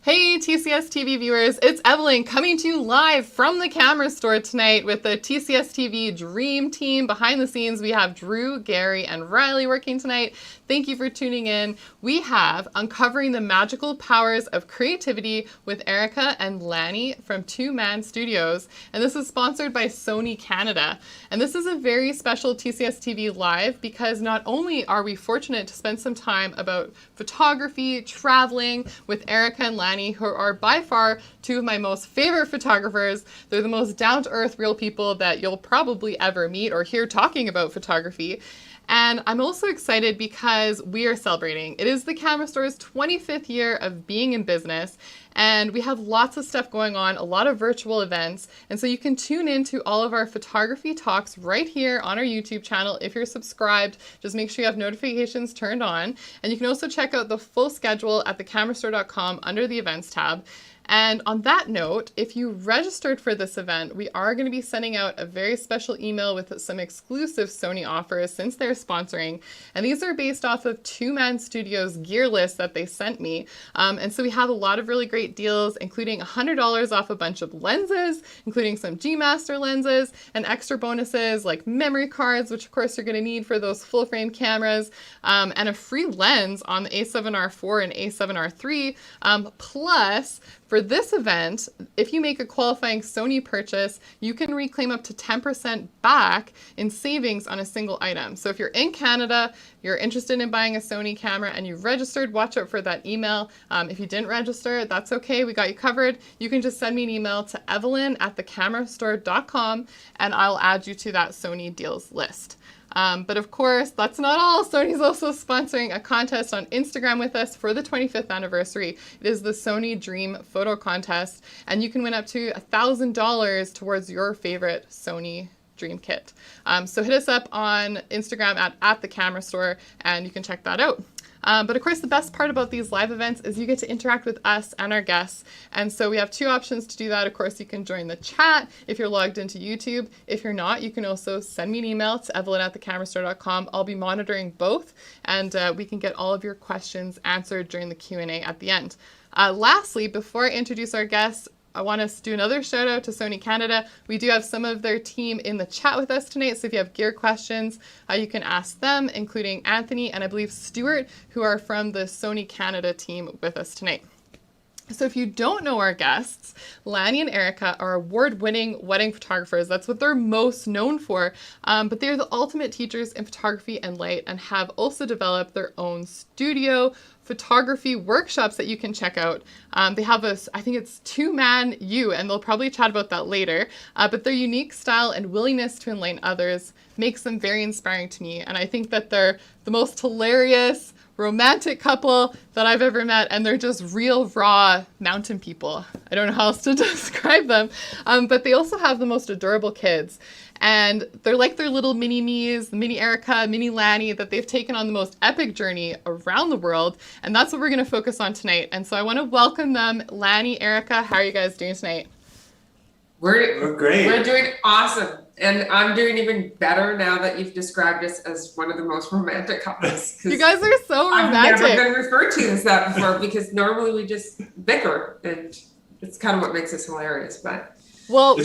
Hey TCSTV viewers, it's Evelyn coming to you live from the camera store tonight with the TCSTV Dream Team. Behind the scenes, we have Drew, Gary, and Riley working tonight. Thank you for tuning in. We have Uncovering the Magical Powers of Creativity with Erika and Lanny from Two Man Studios. And this is sponsored by Sony Canada. And this is a very special TCSTV Live because not only are we fortunate to spend some time about photography, traveling with Erika and Lanny, who are by far two of my most favorite photographers. They're the most down-to-earth real people that you'll probably ever meet or hear talking about photography. And I'm also excited because we are celebrating. It is the Camera Store's 25th year of being in business, and we have lots of stuff going on, a lot of virtual events. And so you can tune into all of our photography talks right here on our YouTube channel. If you're subscribed, just make sure you have notifications turned on. And you can also check out the full schedule at thecamerastore.com under the events tab. And on that note, if you registered for this event, we are going to be sending out a very special email with some exclusive Sony offers since they're sponsoring. And these are based off of Two Man Studios gear list that they sent me. And so we have a lot of really great deals, including $100 off a bunch of lenses, including some G Master lenses, and extra bonuses like memory cards, which of course you're going to need for those full frame cameras, and a free lens on the A7R4 and A7R3, plus for this event, if you make a qualifying Sony purchase, you can reclaim up to 10% back in savings on a single item. So if you're in Canada, you're interested in buying a Sony camera and you've registered, watch out for that email. If you didn't register, that's okay. We got you covered. You can just send me an email to evelyn@thecamerastore.com and I'll add you to that Sony deals list. But of course, that's not all. Sony's also sponsoring a contest on Instagram with us for the 25th anniversary. It is the Sony Dream Photo Contest, and you can win up to $1,000 towards your favorite Sony Dream Kit. So hit us up on Instagram at the Camera Store, and you can check that out. But of course, the best part about these live events is you get to interact with us and our guests. And so we have two options to do that. Of course, you can join the chat if you're logged into YouTube. If you're not, you can also send me an email to evelyn@thecamerastore.com. I'll be monitoring both, and we can get all of your questions answered during the Q&A at the end. Lastly, before I introduce our guests, I want us to do another shout out to Sony Canada. We do have some of their team in the chat with us tonight, so if you have gear questions, you can ask them, including Anthony and I believe Stuart, who are from the Sony Canada team with us tonight. So if you don't know our guests, Lanny and Erika are award-winning wedding photographers. That's what they're most known for. But they're the ultimate teachers in photography and light and have also developed their own studio photography workshops that you can check out. They have I think it's Two Man U, and they'll probably chat about that later. But their unique style and willingness to enlighten others makes them very inspiring to me. And I think that they're the most hilarious, romantic couple that I've ever met, and they're just real raw mountain people. I don't know how else to describe them, but they also have the most adorable kids, and they're like their little mini-me's, mini Erika, mini Lanny, that they've taken on the most epic journey around the world, and that's what we're going to focus on tonight. And so I want to welcome them. Lanny, Erika, how are you guys doing tonight? We're great. We're doing awesome. And I'm doing even better now that you've described us as one of the most romantic couples. You guys are so romantic. I've never been referred to as that before because normally we just bicker, and it's kind of what makes us hilarious. But well,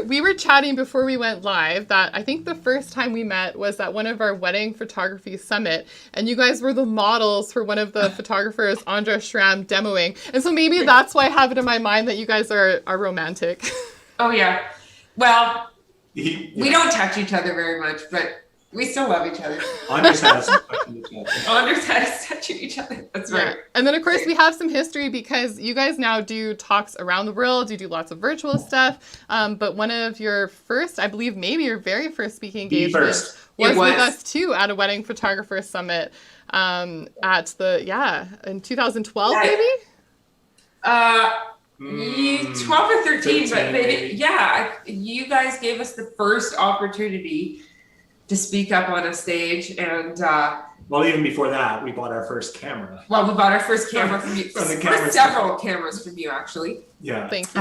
we were chatting before we went live that I think the first time we met was at one of our wedding photography summit, and you guys were the models for one of the photographers, Andra Schramm, demoing. And so maybe that's why I have it in my mind that you guys are romantic. Oh yeah. Well, we don't touch each other very much, but we still love each other. Andres has touching each other. Andres has touching each other. That's right. And then of course we have some history because you guys now do talks around the world. You do lots of virtual stuff. But one of your first, I believe maybe your very first speaking engagement was with us too at a wedding photographer summit in 2012 maybe? 12 or 13, but you guys gave us the first opportunity to speak up on a stage, and well, even before that, we bought our first camera. Well, we bought our first camera from you. Several cameras from you, actually. Yeah. Thank you.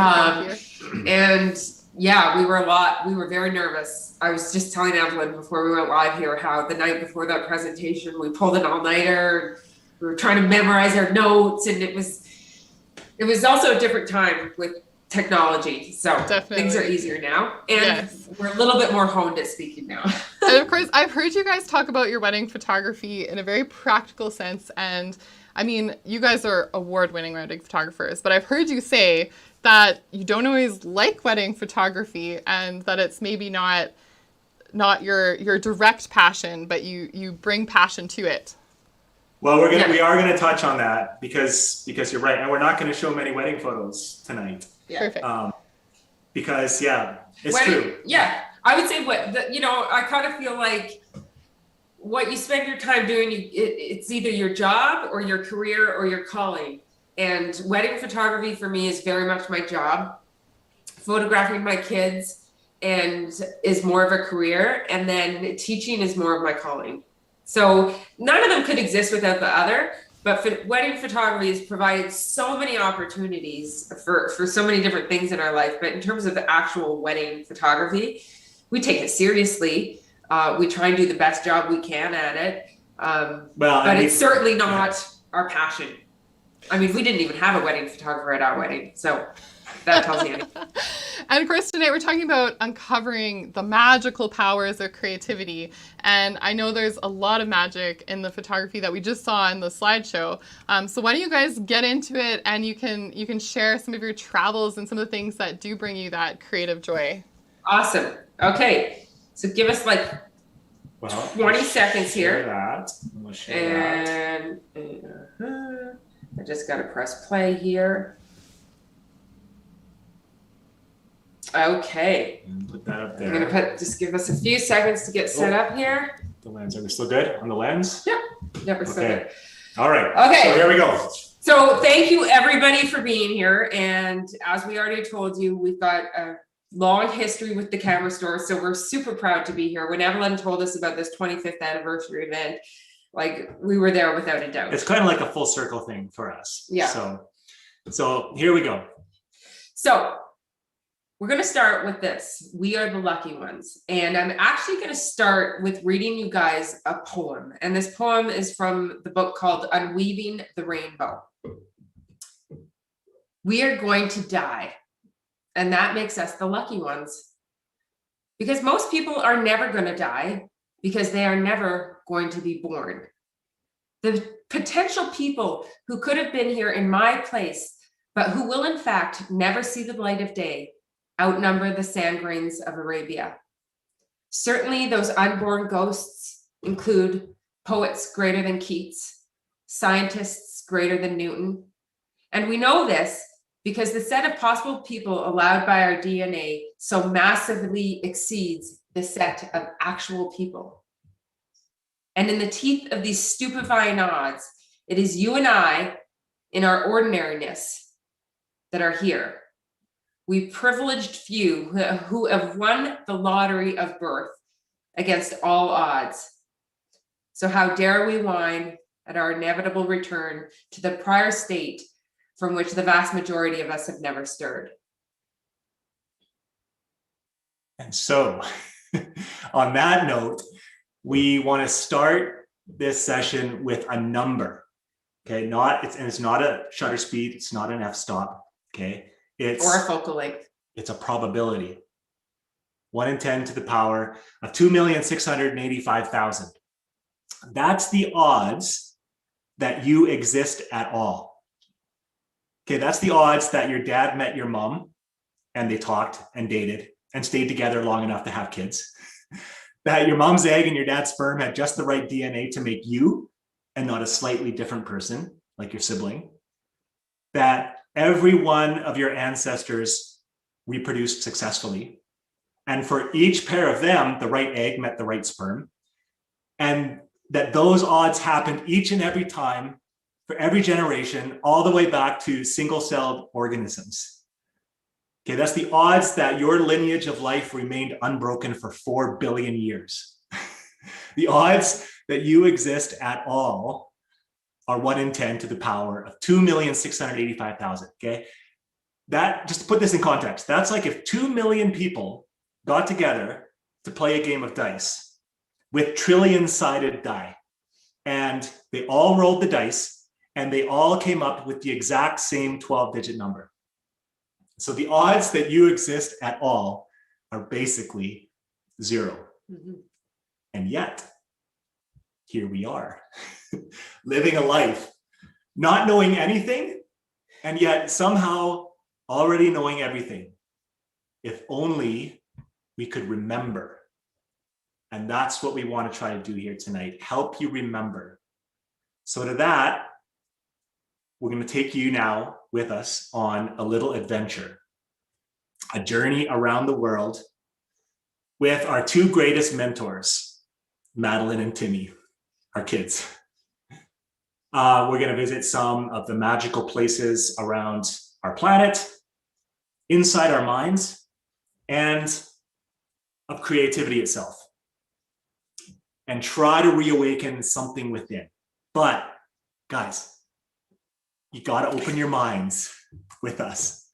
And we were very nervous. I was just telling Evelyn before we went live here how the night before that presentation, we pulled an all-nighter. We were trying to memorize our notes, and it was It was also a different time with technology, so Definitely. things are easier now, and Yes. we're a little bit more honed at speaking now. And of course, I've heard you guys talk about your wedding photography in a very practical sense. And I mean, you guys are award-winning wedding photographers, but I've heard you say that you don't always like wedding photography and that it's maybe not your direct passion, but you bring passion to it. Well, we are gonna touch on that because you're right, and we're not gonna show many wedding photos tonight. Yeah. Perfect. Because it's true. Yeah, I would say I kind of feel like what you spend your time doing, it's either your job or your career or your calling. And wedding photography for me is very much my job. Photographing my kids is more of a career, and then teaching is more of my calling. So none of them could exist without the other, but wedding photography has provided so many opportunities for so many different things in our life. But in terms of the actual wedding photography, we take it seriously. We try and do the best job we can at it. But it's certainly not our passion. I mean, we didn't even have a wedding photographer at our wedding, so that tells you anything. And of course, tonight we're talking about uncovering the magical powers of creativity. And I know there's a lot of magic in the photography that we just saw in the slideshow. So why don't you guys get into it, and you can share some of your travels and some of the things that do bring you that creative joy. Awesome. Okay, so give us 20 seconds here. And I just got to press play here. Okay. And put that up there. I'm gonna just give us a few seconds to get set up here. The lens, are we still good on the lens? Yep. We're still good. All right. Okay. So here we go. So thank you everybody for being here. And as we already told you, we've got a long history with the camera store. So we're super proud to be here. When Madelyn told us about this 25th anniversary event, we were there without a doubt. It's kind of like a full circle thing for us. Yeah. So here we go. So we're going to start with this. We are the lucky ones. And I'm actually going to start with reading you guys a poem. And this poem is from the book called Unweaving the Rainbow. We are going to die. And that makes us the lucky ones. Because most people are never going to die because they are never going to be born. The potential people who could have been here in my place, but who will in fact never see the light of day, outnumber the sand grains of Arabia. Certainly those unborn ghosts include poets greater than Keats, scientists greater than Newton. And we know this because the set of possible people allowed by our DNA so massively exceeds the set of actual people. And in the teeth of these stupefying odds, it is you and I, in our ordinariness, that are here. We privileged few who have won the lottery of birth against all odds. So how dare we whine at our inevitable return to the prior state from which the vast majority of us have never stirred. And so on that note, we want to start this session with a number. Okay, it's not a shutter speed, it's not an f-stop. Okay. Or a focal length. It's a probability. 1 in 10 to the power of 2,685,000. That's the odds that you exist at all. Okay, that's the odds that your dad met your mom and they talked and dated and stayed together long enough to have kids. That your mom's egg and your dad's sperm had just the right DNA to make you and not a slightly different person like your sibling. That every one of your ancestors reproduced successfully. And for each pair of them, the right egg met the right sperm. And that those odds happened each and every time for every generation, all the way back to single-celled organisms. Okay, that's the odds that your lineage of life remained unbroken for 4 billion years. The odds that you exist at all are 1 in 10 to the power of 2,685,000. Okay, that, just to put this in context, that's like if 2 million people got together to play a game of dice with trillion-sided die, and they all rolled the dice, and they all came up with the exact same 12-digit number. So the odds that you exist at all are basically 0. Mhm. And yet, here we are, living a life, not knowing anything, and yet somehow already knowing everything. If only we could remember. And that's what we want to try to do here tonight, help you remember. So to that, we're going to take you now with us on a little adventure, a journey around the world with our 2 greatest mentors, Madelyn and Timmy, our kids. We're going to visit some of the magical places around our planet, inside our minds, and of creativity itself, and try to reawaken something within. But guys, you got to open your minds with us,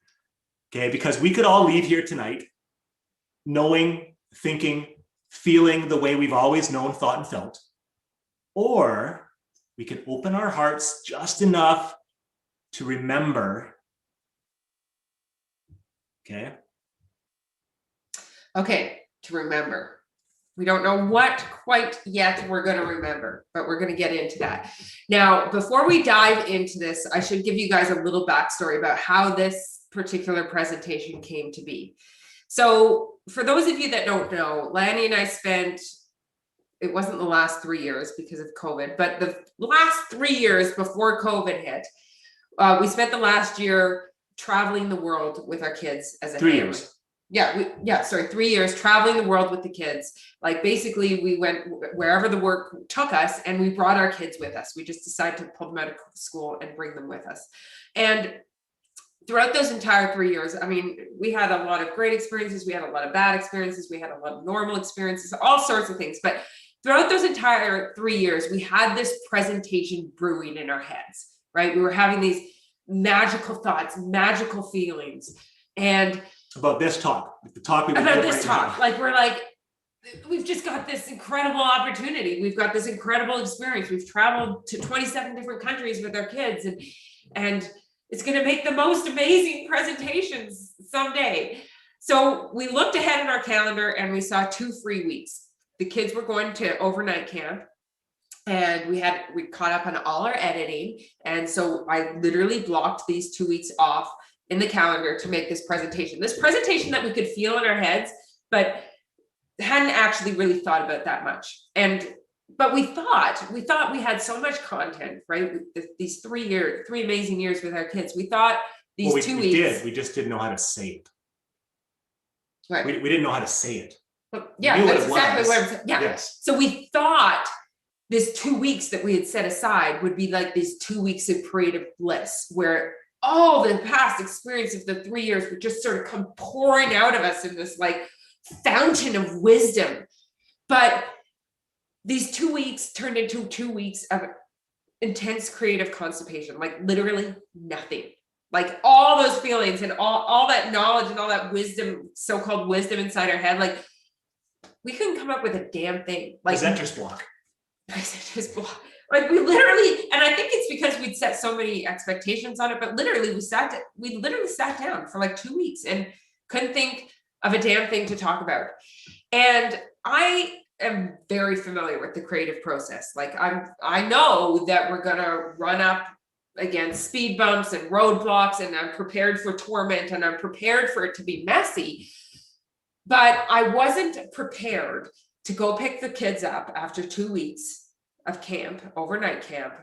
okay? Because we could all leave here tonight knowing, thinking, feeling the way we've always known, thought, and felt. Or we can open our hearts just enough to remember, okay? Okay, to remember. We don't know what quite yet we're going to remember, but we're going to get into that. Now, before we dive into this, I should give you guys a little backstory about how this particular presentation came to be. So for those of you that don't know, Lanny and I spent, it wasn't the last 3 years because of COVID, but the last 3 years before COVID hit, we spent the last year traveling the world with our kids as a 3 family. years. Yeah, 3 years traveling the world with the kids. Like basically we went wherever the work took us and we brought our kids with us. We just decided to pull them out of school and bring them with us. And throughout those entire 3 years, I mean, we had a lot of great experiences. We had a lot of bad experiences. We had a lot of normal experiences, all sorts of things. But throughout those entire 3 years, we had this presentation brewing in our heads, right? We were having these magical thoughts, magical feelings. And about this talk, the talk we would about do this right talk, now. like we're like, we've just got this incredible opportunity. We've got this incredible experience. We've traveled to 27 different countries with our kids, and it's going to make the most amazing presentations someday. So we looked ahead in our calendar and we saw 2 free weeks. The kids were going to overnight camp, and we caught up on all our editing. And so I literally blocked these 2 weeks off in the calendar to make this presentation that we could feel in our heads, but hadn't actually really thought about that much. But we thought we had so much content, right? These 3 amazing years with our kids. We thought these 2 weeks. We just didn't know how to say it. Right. We didn't know how to say it. Yeah, that's exactly what I'm saying. Yeah. Yes. So we thought this 2 weeks that we had set aside would be like these 2 weeks of creative bliss, where all the past experience of the 3 years would just sort of come pouring out of us in this like fountain of wisdom. But these 2 weeks turned into 2 weeks of intense creative constipation, like literally nothing. Like all those feelings and all that knowledge and all that wisdom, so-called wisdom inside our head, like we couldn't come up with a damn thing. Like Presenter's block. Presenter's block. Like we literally, and I think it's because we'd set so many expectations on it, but literally we literally sat down for like 2 weeks and couldn't think of a damn thing to talk about. And I am very familiar with the creative process. Like I know that we're gonna run up against speed bumps and roadblocks, and I'm prepared for torment, and I'm prepared for it to be messy. But I wasn't prepared to go pick the kids up after 2 weeks of camp, overnight camp,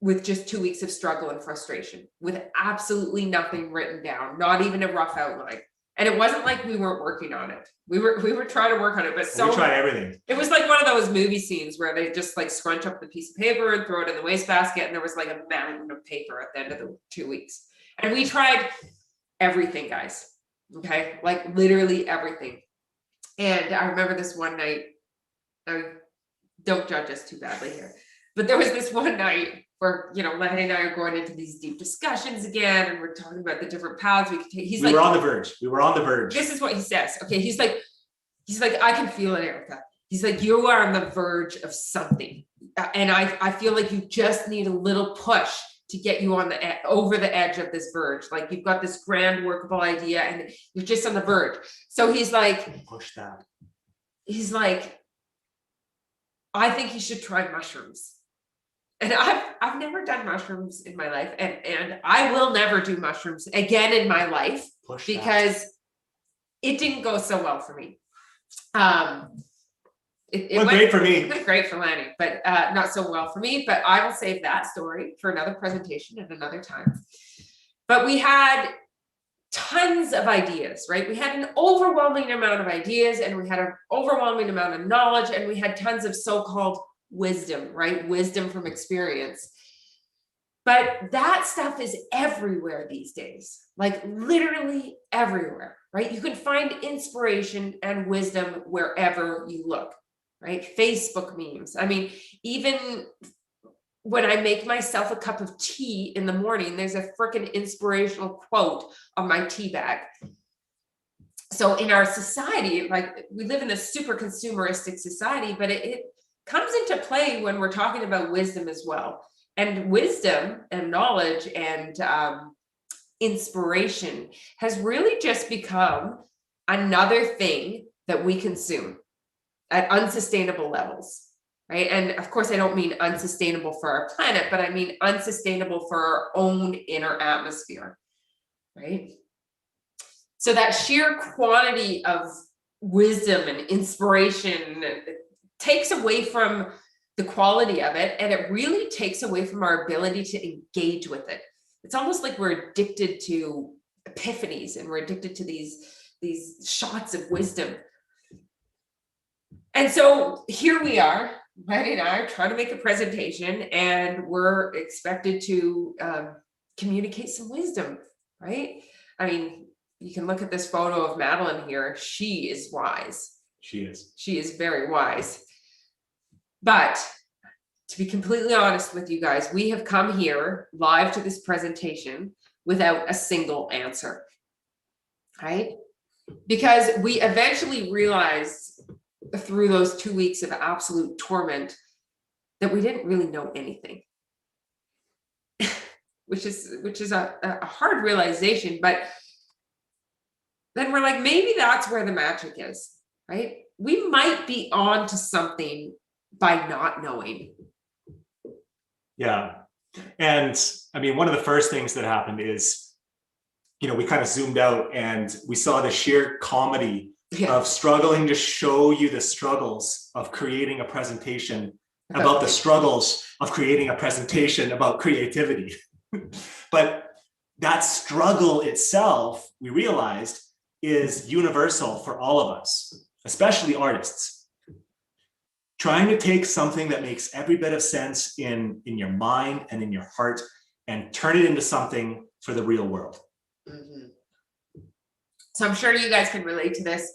with just 2 weeks of struggle and frustration, with absolutely nothing written down, not even a rough outline. And it wasn't like we weren't working on it. We were trying to work on it, but We tried everything. it was like one of those movie scenes where they just like scrunch up the piece of paper and throw it in the wastebasket, and there was like a mountain of paper at the end of the 2 weeks. And we tried everything, guys. Okay, like literally everything. And I remember this one night. Don't judge us too badly here, but there was this one night where, you know, Lanny and I are going into these deep discussions again, and we're talking about the different paths we could take. We were on the verge. We were on the verge. This is what he says. Okay, he's like, I can feel it, Erika. He's like, you are on the verge of something. and I feel like you just need a little push to get you on over the edge of this verge. Like you've got this grand workable idea and you're just on the verge. So he's like, push that. He's like, I think you should try mushrooms. And I've never done mushrooms in my life, and I will never do mushrooms again in my life because it didn't go so well for me. It went great for me. It went great for Lanny, but not so well for me. But I will save that story for another presentation at another time. But we had tons of ideas, right? We had an overwhelming amount of ideas, and we had an overwhelming amount of knowledge, and we had tons of so-called wisdom, right? Wisdom from experience. But that stuff is everywhere these days, like literally everywhere, right? You can find inspiration and wisdom wherever you look, right? Facebook memes. I mean, even when I make myself a cup of tea in the morning, there's a freaking inspirational quote on my tea bag. So in our society, like we live in a super consumeristic society, but it comes into play when we're talking about wisdom as well. And wisdom and knowledge and inspiration has really just become another thing that we consume at unsustainable levels, right? And of course, I don't mean unsustainable for our planet, but I mean unsustainable for our own inner atmosphere, right? So that sheer quantity of wisdom and inspiration takes away from the quality of it, and it really takes away from our ability to engage with it. It's almost like we're addicted to epiphanies, and we're addicted to these shots of wisdom. And so here we are, Lanny and I are trying to make a presentation, and we're expected to communicate some wisdom, right? I mean, you can look at this photo of Madelyn here. She is wise. She is. She is very wise. But to be completely honest with you guys, we have come here live to this presentation without a single answer, right? Because we eventually realized through those 2 weeks of absolute torment that we didn't really know anything, which is a hard realization. But then we're like, maybe that's where the magic is, right? We might be on to something by not knowing. Yeah. And I mean, one of the first things that happened is, we kind of zoomed out and we saw the sheer comedy of struggling to show you the struggles of creating a presentation about the struggles of creating a presentation about creativity. But that struggle itself, we realized, is universal for all of us, especially artists. Trying to take something that makes every bit of sense in your mind and in your heart and turn it into something for the real world. Mm-hmm. So I'm sure you guys can relate to this.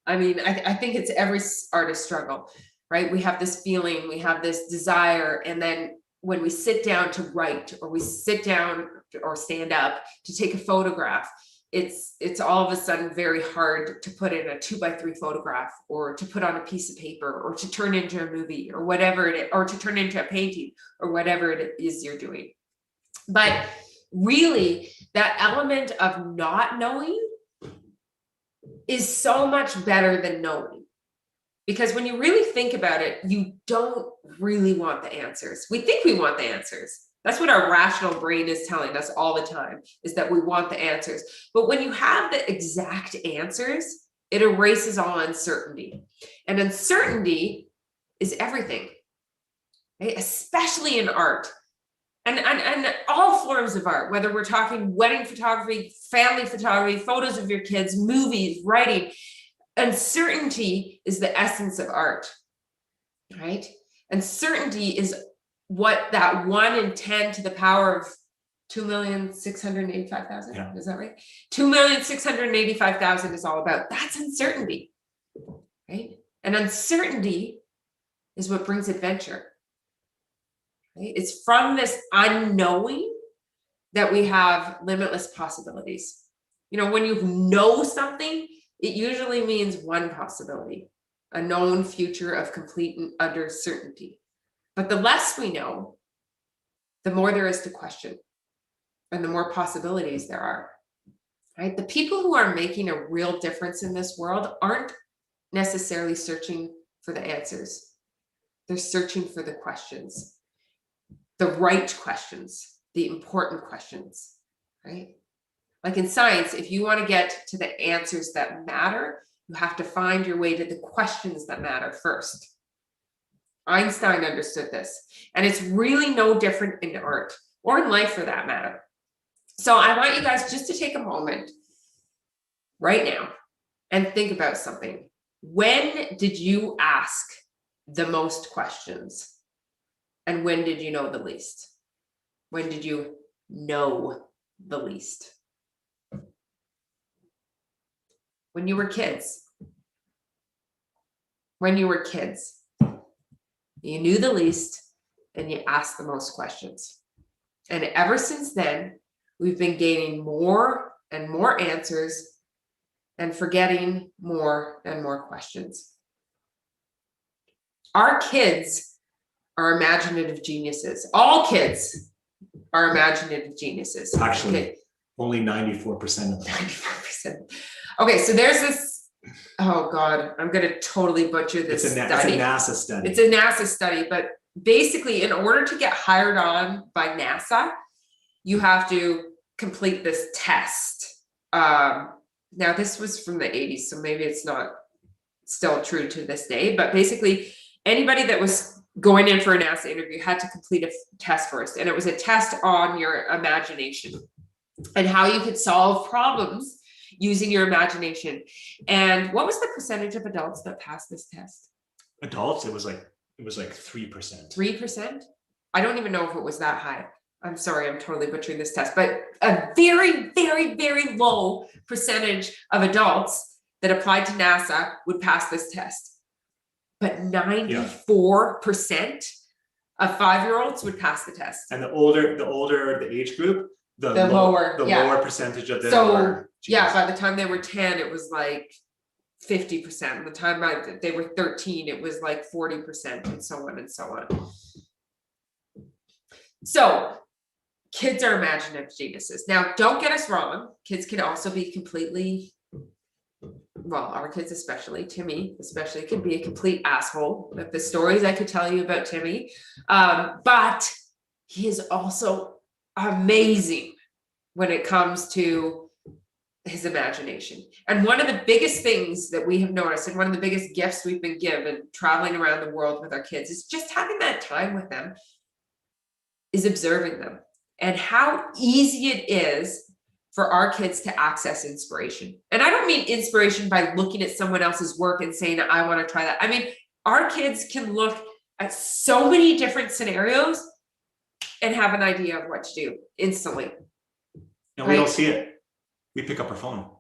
I mean, I think it's every artist struggle, right? We have this feeling, we have this desire, and then when we sit down to write, or we sit down or stand up to take a photograph, it's all of a sudden very hard to put in a 2x3 photograph, or to put on a piece of paper, or to turn into a movie, or whatever it is, or to turn into a painting, or whatever it is you're doing. But really, that element of not knowing is so much better than knowing. Because when you really think about it, you don't really want the answers. We think we want the answers. That's what our rational brain is telling us all the time, is that we want the answers. But when you have the exact answers, it erases all uncertainty. And uncertainty is everything, right? Especially in art. And all forms of art, whether we're talking wedding photography, family photography, photos of your kids, movies, writing, uncertainty is the essence of art, right? Uncertainty is what that 1 in 10 to the power of 2,685,000, yeah. Is that right? 2,685,000 is all about. That's uncertainty, right? And uncertainty is what brings adventure. Right? It's from this unknowing that we have limitless possibilities. When you know something, it usually means one possibility, a known future of complete and utter certainty. But the less we know, the more there is to question and the more possibilities there are, right? The people who are making a real difference in this world aren't necessarily searching for the answers. They're searching for the questions, the right questions, the important questions, right? Like in science, if you want to get to the answers that matter, you have to find your way to the questions that matter first. Einstein understood this, and it's really no different in art or in life for that matter. So I want you guys just to take a moment right now and think about something. When did you ask the most questions? And when did you know the least? When did you know the least? When you were kids. When you were kids. You knew the least and you asked the most questions. And ever since then, we've been gaining more and more answers and forgetting more and more questions. Our kids are imaginative geniuses. All kids are imaginative geniuses. Actually, only 94% of them. 94%. Okay, so there's this, oh God, I'm going to totally butcher this It's a NASA study. It's a NASA study, but basically in order to get hired on by NASA, you have to complete this test. Now this was from the 80s, so maybe it's not still true to this day, but basically anybody that was going in for a NASA interview had to complete a test first. And it was a test on your imagination and how you could solve problems using your imagination. And what was the percentage of adults that passed this test? Adults, it was like 3%. 3%? I don't even know if it was that high. I'm sorry, I'm totally butchering this test, but a very, very, very low percentage of adults that applied to NASA would pass this test. But 94% of 5-year-olds would pass the test. And the older the age group, the lower percentage of them were. Yeah, by the time they were 10, it was like 50%. The time they were 13, it was like 40%, and so on and so on. So kids are imaginative geniuses. Now, don't get us wrong. Kids can also be completely, well, our kids especially, Timmy especially, can be a complete asshole. Like the stories I could tell you about Timmy. But he is also amazing when it comes to his imagination. And one of the biggest things that we have noticed, and one of the biggest gifts we've been given traveling around the world with our kids, is just having that time with them, is observing them and how easy it is for our kids to access inspiration. And I don't mean inspiration by looking at someone else's work and saying, I want to try that. I mean, our kids can look at so many different scenarios and have an idea of what to do instantly. And we don't see it. We pick up our phone.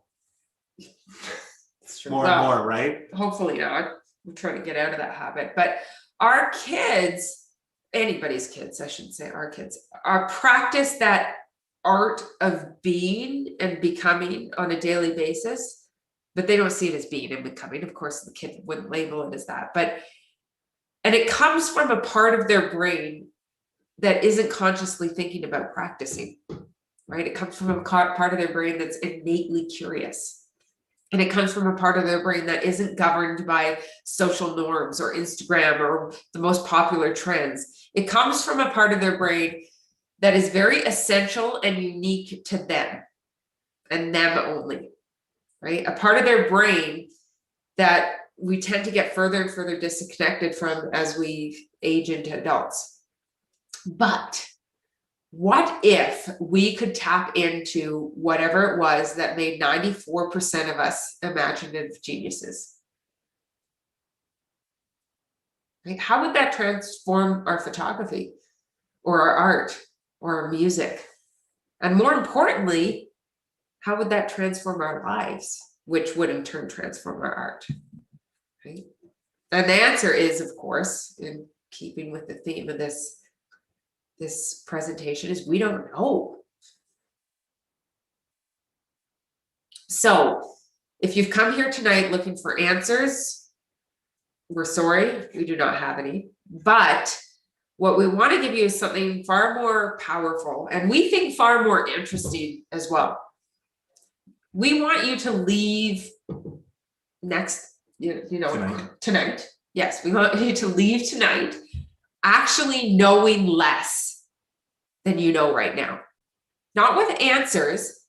It's true. More and more, right? Hopefully not. We're trying to get out of that habit. But our kids, anybody's kids, I shouldn't say our kids, are practice that art of being and becoming on a daily basis, but they don't see it as being and becoming. Of course, the kid wouldn't label it as that, and it comes from a part of their brain that isn't consciously thinking about practicing, right? It comes from a part of their brain that's innately curious. And it comes from a part of their brain that isn't governed by social norms or Instagram or the most popular trends. It comes from a part of their brain that is very essential and unique to them and them only, right? A part of their brain that we tend to get further and further disconnected from as we age into adults. But what if we could tap into whatever it was that made 94% of us imaginative geniuses? Right? How would that transform our photography or our art or our music? And more importantly, how would that transform our lives, which would in turn transform our art? Right? And the answer is, of course, in keeping with the theme of this presentation, is we don't know. So if you've come here tonight looking for answers, we're sorry, we do not have any. But What we want to give you is something far more powerful, and we think far more interesting as well. We want you to leave tonight. Yes, we want you to leave tonight actually knowing less than you know right now. Not with answers,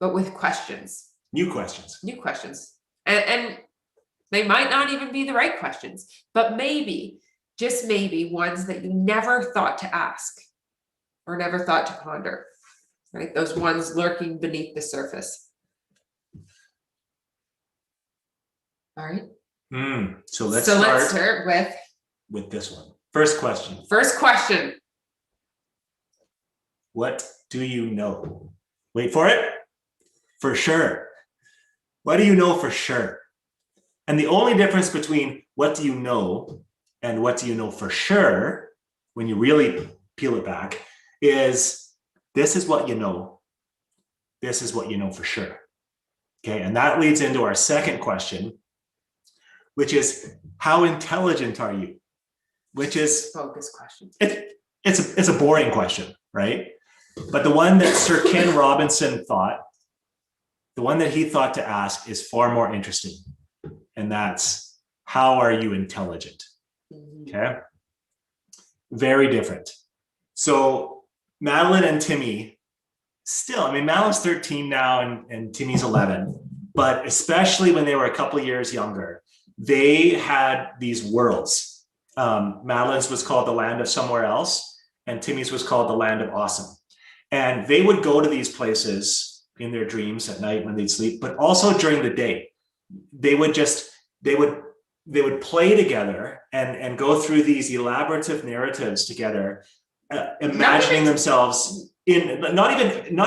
but with questions. New questions. New questions. And they might not even be the right questions, but maybe, just maybe, ones that you never thought to ask or never thought to ponder, right? Those ones lurking beneath the surface. All right. So let's start with this one. First question. First question. What do you know? Wait for it. For sure. What do you know for sure? And the only difference between what do you know and what do you know for sure, when you really peel it back, is this is what you know. This is what you know for sure. Okay, and that leads into our second question, which is how intelligent are you? Which is focus question. It's a boring question, right? But the one that Sir Ken Robinson thought, the one that he thought to ask is far more interesting. And that's, how are you intelligent? Okay. Very different. So Madelyn and Timmy still, I mean, Madelyn's 13 now and Timmy's 11, but especially when they were a couple of years younger, they had these worlds. Madelyn's was called the land of somewhere else, and Timmy's was called the land of awesome. And they would go to these places in their dreams at night when they'd sleep, but also during the day. They would play together and go through these elaborative narratives together, imagining themselves in not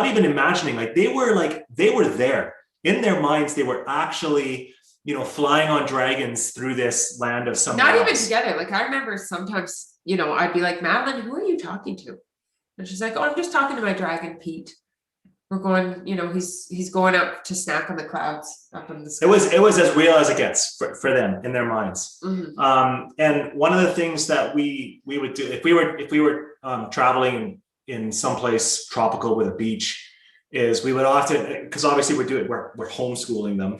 even imagining, like they were there in their minds. They were actually, flying on dragons through this land of somewhere else. Not even together. Like I remember sometimes, I'd be like, Madelyn, who are you talking to? And she's like, oh, I'm just talking to my dragon, Pete. We're going, he's going up to snack on the clouds up in the sky. It was as real as it gets for them in their minds. Mm-hmm. And one of the things that we would do if we were traveling in someplace tropical with a beach, is we would often, because obviously we're homeschooling them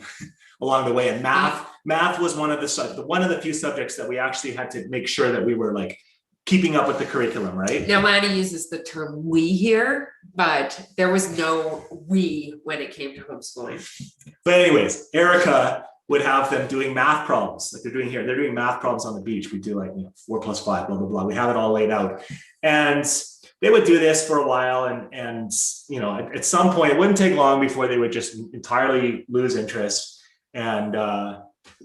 along the way, and math was one of the few subjects that we actually had to make sure that we were like keeping up with the curriculum, right? Now, Lanny uses the term we here, but there was no we when it came to homeschooling. But anyways, Erika would have them doing math problems like they're doing here. They're doing math problems on the beach. We do like 4 + 5, blah, blah, blah. We have it all laid out. And they would do this for a while. And at some point, it wouldn't take long before they would just entirely lose interest and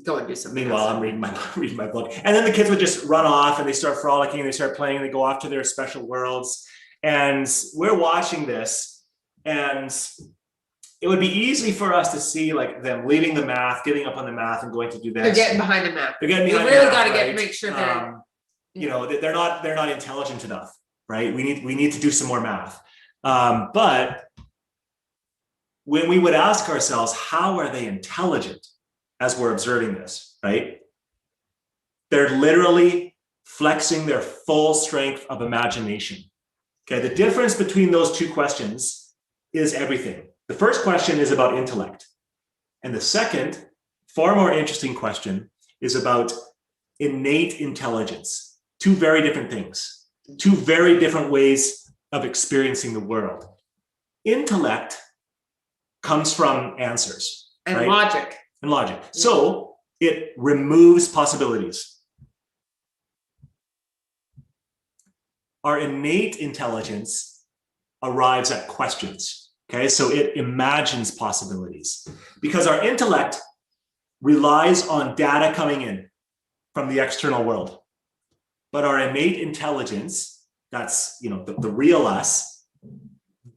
go and do something. Meanwhile, I'm reading my book. And then the kids would just run off and they start frolicking and they start playing and they go off to their special worlds. And we're watching this, and it would be easy for us to see like them leaving the math, giving up on the math and going to do this. They're getting behind the math. They're getting behind the math. You really got to make sure they're they're not intelligent enough, right? We need to do some more math. But when we would ask ourselves, how are they intelligent? As we're observing this, right? They're literally flexing their full strength of imagination. Okay, the difference between those two questions is everything. The first question is about intellect. And the second, far more interesting question is about innate intelligence. Two very different things, two very different ways of experiencing the world. Intellect comes from answers. And right? Logic. And logic. So it removes possibilities. Our innate intelligence arrives at questions. Okay, so it imagines possibilities because our intellect relies on data coming in from the external world. But our innate intelligence, that's the real us,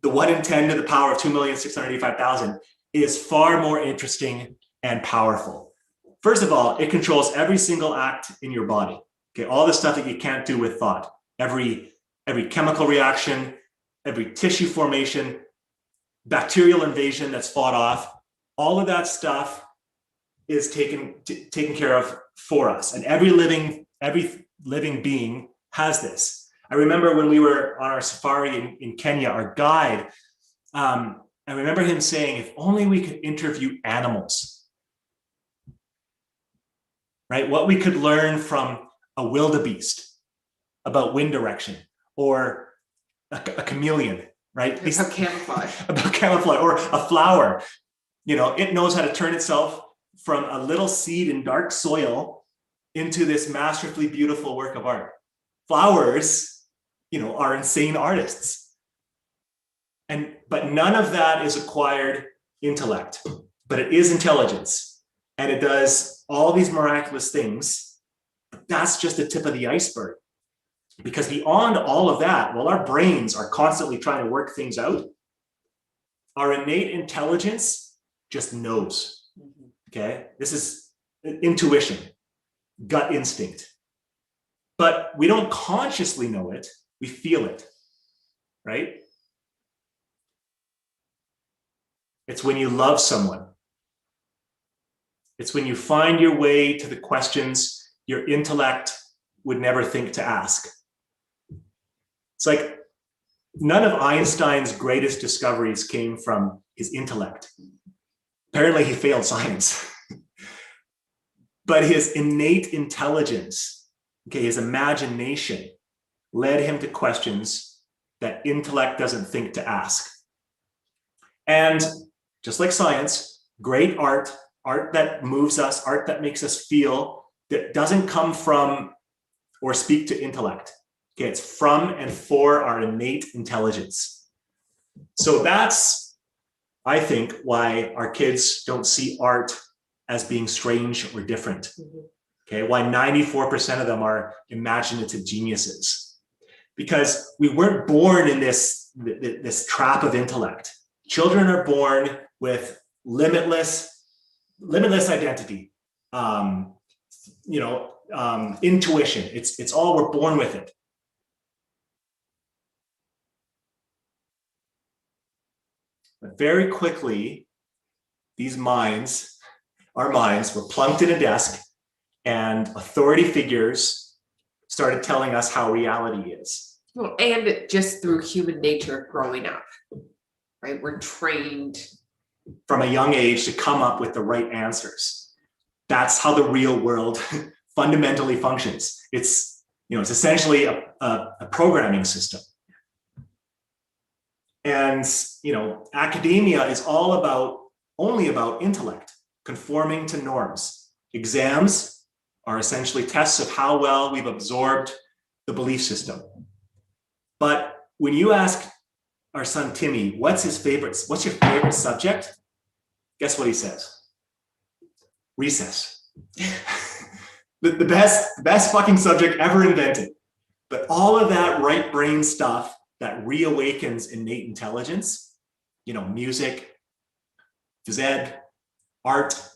the 1 in 10 to the power of 2,685,000, is far more interesting and powerful. First of all, it controls every single act in your body. Okay, all the stuff that you can't do with thought, every chemical reaction, every tissue formation, bacterial invasion that's fought off, all of that stuff is taken care of for us. And every living being has this. I remember when we were on our safari in Kenya, our guide, I remember him saying, if only we could interview animals, right? What we could learn from a wildebeest about wind direction, or a chameleon, right? About camouflage. About camouflage, or a flower. You know, it knows how to turn itself from a little seed in dark soil into this masterfully beautiful work of art. Flowers, you know, are insane artists. But none of that is acquired intellect, but it is intelligence. And it does all these miraculous things. But that's just the tip of the iceberg. Because beyond all of that, while our brains are constantly trying to work things out, our innate intelligence just knows. Okay? This is intuition, gut instinct. But we don't consciously know it, we feel it, right? It's when you love someone. It's when you find your way to the questions your intellect would never think to ask. It's like none of Einstein's greatest discoveries came from his intellect. Apparently, he failed science. But his innate intelligence, okay, his imagination, led him to questions that intellect doesn't think to ask. And just like science, great art, art that moves us, art that makes us feel, that doesn't come from or speak to intellect. Okay, it's from and for our innate intelligence. So that's, I think, why our kids don't see art as being strange or different. Okay, why 94% of them are imaginative geniuses. Because we weren't born in this trap of intellect. Children are born with limitless identity, intuition. It's all, we're born with it. But very quickly, our minds were plunked in a desk, and authority figures started telling us how reality is. Well, and just through human nature growing up, right? We're trained from a young age to come up with the right answers. That's how the real world fundamentally functions. It's essentially a programming system. And academia is only about intellect, conforming to norms. Exams are essentially tests of how well we've absorbed the belief system. But when you ask our son Timmy, what's your favorite subject? Guess what he says? Recess. the best fucking subject ever invented. But all of that right brain stuff that reawakens innate intelligence, music, phys ed, art,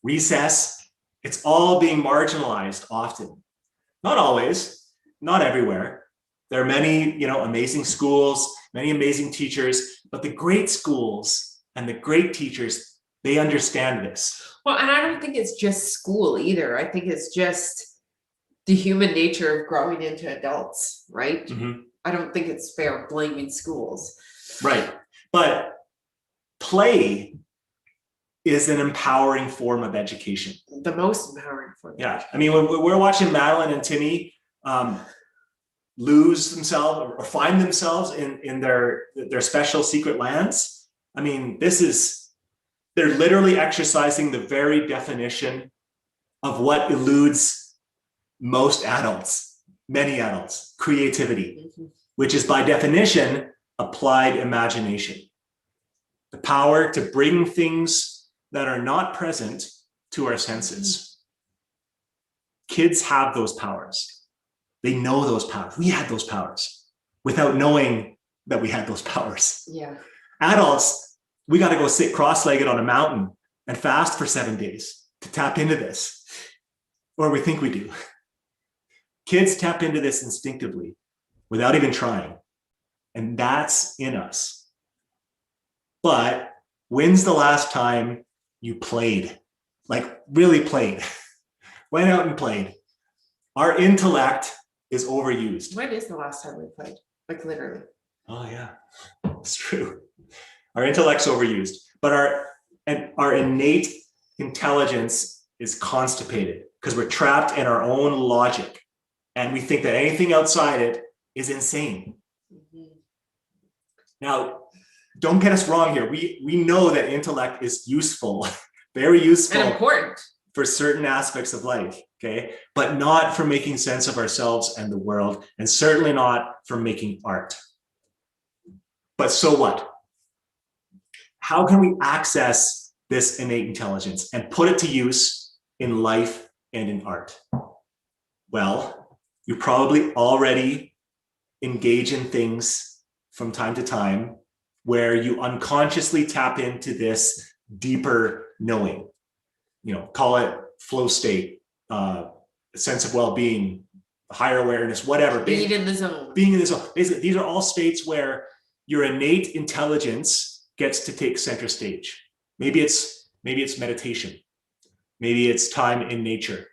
recess, it's all being marginalized often. Not always, not everywhere. There are many, amazing schools, many amazing teachers, but the great schools and the great teachers, they understand this. Well, and I don't think it's just school either. I think it's just the human nature of growing into adults, right? Mm-hmm. I don't think it's fair blaming schools. Right. But play is an empowering form of education. The most empowering form. Yeah. I mean, when we're watching Madelyn and Timmy lose themselves or find themselves in their special secret lands, I mean, they're literally exercising the very definition of what eludes most adults, many adults, creativity, which is by definition applied imagination. The power to bring things that are not present to our senses. Kids have those powers. They know those powers. We had those powers without knowing that we had those powers. Yeah. Adults, we got to go sit cross-legged on a mountain and fast for 7 days to tap into this, or we think we do. Kids tap into this instinctively without even trying, and that's in us. But when's the last time you played? Like really played? Went out and played. Our intellect is overused. When is the last time we played? Like literally. Oh yeah, it's true. Our intellect's overused, but our innate intelligence is constipated because we're trapped in our own logic, and we think that anything outside it is insane. Mm-hmm. Now, don't get us wrong here. We know that intellect is useful, very useful, And important for certain aspects of life, okay? But not for making sense of ourselves and the world, and certainly not for making art. But so what? How can we access this innate intelligence and put it to use in life and in art? Well, you probably already engage in things from time to time where you unconsciously tap into this deeper knowing. You know, call it flow state, sense of well-being, higher awareness, whatever. being in the zone. Being in the zone. Basically, these are all states where your innate intelligence gets to take center stage. Maybe it's meditation. Maybe it's time in nature.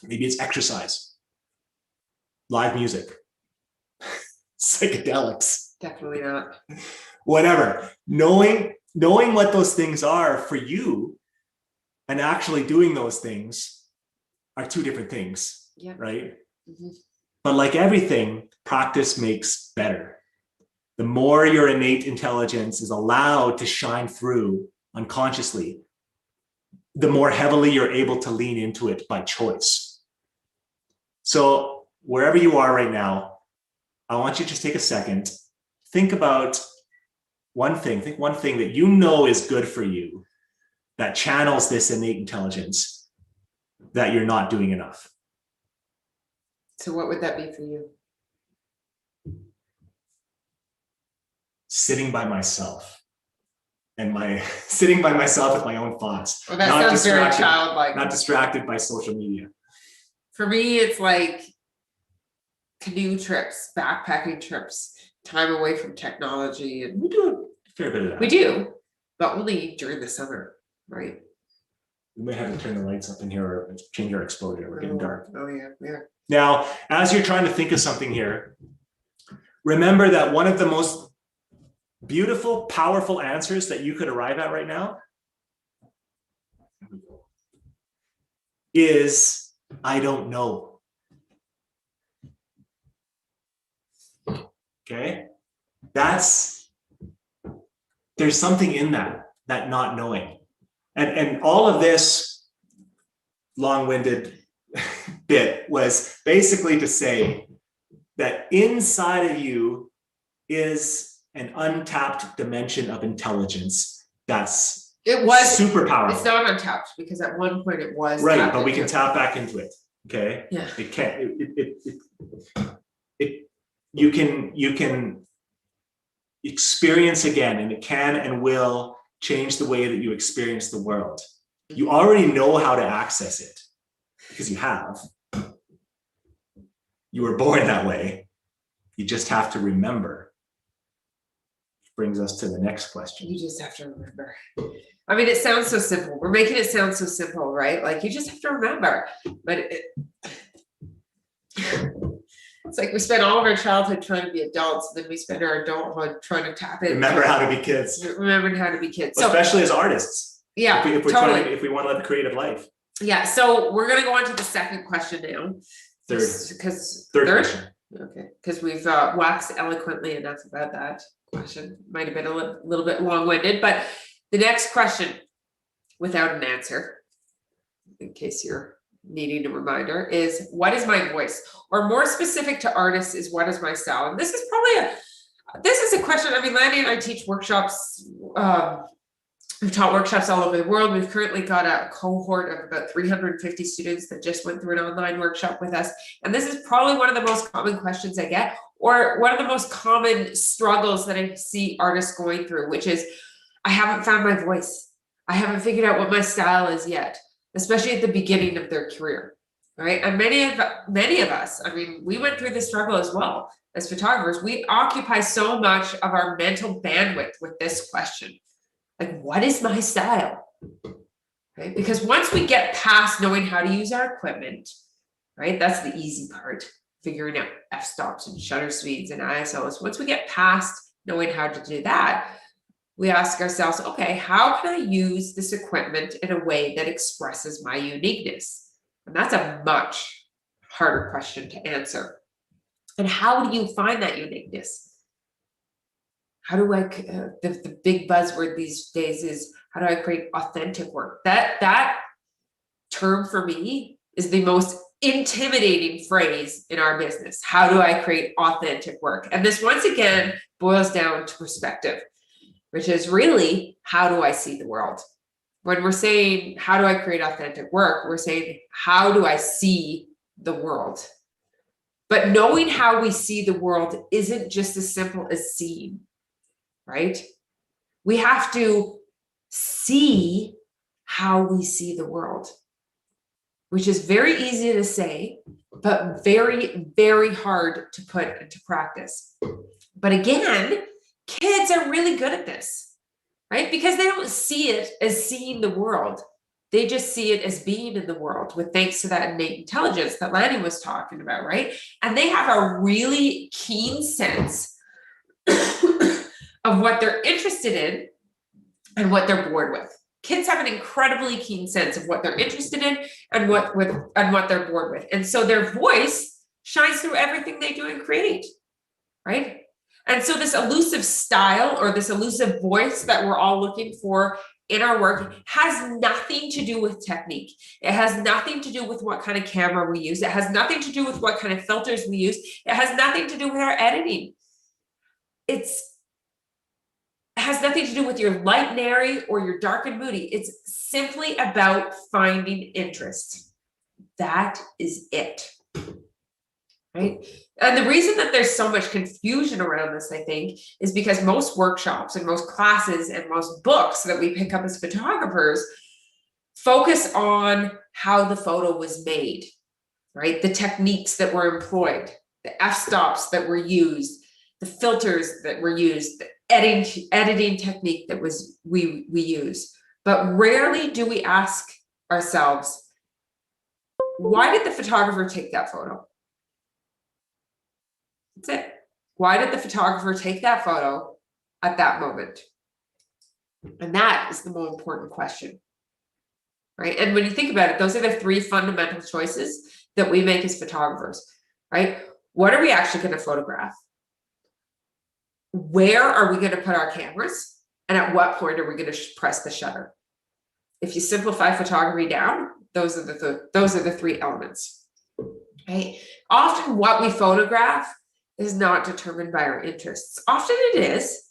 Maybe it's exercise, live music, psychedelics. Definitely not. Whatever. Knowing what those things are for you and actually doing those things are two different things, Yeah. right? Mm-hmm. But like everything, practice makes better. The more your innate intelligence is allowed to shine through unconsciously, the more heavily you're able to lean into it by choice. So wherever you are right now, I want you to just take a second, think about one thing that you know is good for you, that channels this innate intelligence that you're not doing enough. So what would that be for you? Sitting by myself sitting by myself with my own thoughts. Well, that sounds very childlike. Not distracted by social media. For me, it's like canoe trips, backpacking trips, time away from technology. And We do a fair bit of that. we do, but only during the summer, right? We may have to turn the lights up in here or change our exposure. We're getting dark. Oh yeah, yeah. Now, as you're trying to think of something here, remember that one of the most beautiful, powerful answers that you could arrive at right now is, I don't know. Okay? There's something in that not knowing. And all of this long-winded bit was basically to say that inside of you is an untapped dimension of intelligence that's super powerful. It's not untapped because at one point it was right, but we can tap back into it. Okay. Yeah. It can't. You can experience again, and it can and will change the way that you experience the world. You already know how to access it because you have. You were born that way. You just have to remember. Brings us to the next question. You just have to remember. I mean, it sounds so simple. We're making it sound so simple, right? Like you just have to remember. But it's like we spend all of our childhood trying to be adults, and then we spend our adulthood trying to tap in. Remember how to be kids. Remembering how to be kids. So, especially as artists. Yeah, if totally. If we want to live a creative life. Yeah. So we're gonna go on to the second question now. Third question. Okay, because we've waxed eloquently enough about that question. Might have been a little bit long-winded, but the next question, without an answer, in case you're needing a reminder, is what is my voice? Or more specific to artists is what is my style? And this is a question. I mean, Lanny and I teach workshops. We've taught workshops all over the world. We've currently got a cohort of about 350 students that just went through an online workshop with us. And this is probably one of the most common questions I get, or one of the most common struggles that I see artists going through, which is, I haven't found my voice. I haven't figured out what my style is yet, especially at the beginning of their career, right? And many of us, I mean, we went through this struggle as well as photographers. We occupy so much of our mental bandwidth with this question. Like, what is my style? Right? Because once we get past knowing how to use our equipment, right? That's the easy part. figuring out f-stops and shutter speeds and ISOs, once we get past knowing how to do that, we ask ourselves, okay, how can I use this equipment in a way that expresses my uniqueness? And that's a much harder question to answer. And how do you find that uniqueness? How do I, the big buzzword these days is, how do I create authentic work? That term for me is the most intimidating phrase in our business. How do I create authentic work? And this once again boils down to perspective, which is really, how do I see the world? When we're saying, how do I create authentic work? We're saying, how do I see the world? But knowing how we see the world isn't just as simple as seeing, right? We have to see how we see the world, which is very easy to say, but very, very hard to put into practice. But again, kids are really good at this, right? Because they don't see it as seeing the world. They just see it as being in the world, with thanks to that innate intelligence that Lanny was talking about, right? And they have a really keen sense of what they're interested in and what they're bored with. Kids have an incredibly keen sense of what they're interested in and what they're bored with. And so their voice shines through everything they do and create, right? And so this elusive style or this elusive voice that we're all looking for in our work has nothing to do with technique. It has nothing to do with what kind of camera we use. It has nothing to do with what kind of filters we use. It has nothing to do with our editing. It has nothing to do with your light and airy or your dark and moody. It's simply about finding interest. That is it. Right? And the reason that there's so much confusion around this, I think, is because most workshops and most classes and most books that we pick up as photographers focus on how the photo was made, right? The techniques that were employed, the f-stops that were used, the filters that were used, the editing technique that we use. But rarely do we ask ourselves, why did the photographer take that photo? That's it. Why did the photographer take that photo at that moment? And that is the more important question, right? And when you think about it, those are the three fundamental choices that we make as photographers, right? What are we actually going to photograph? Where are we going to put our cameras? And at what point are we going to press the shutter? If you simplify photography down, those are the three elements, right? Often what we photograph is not determined by our interests. Often it is,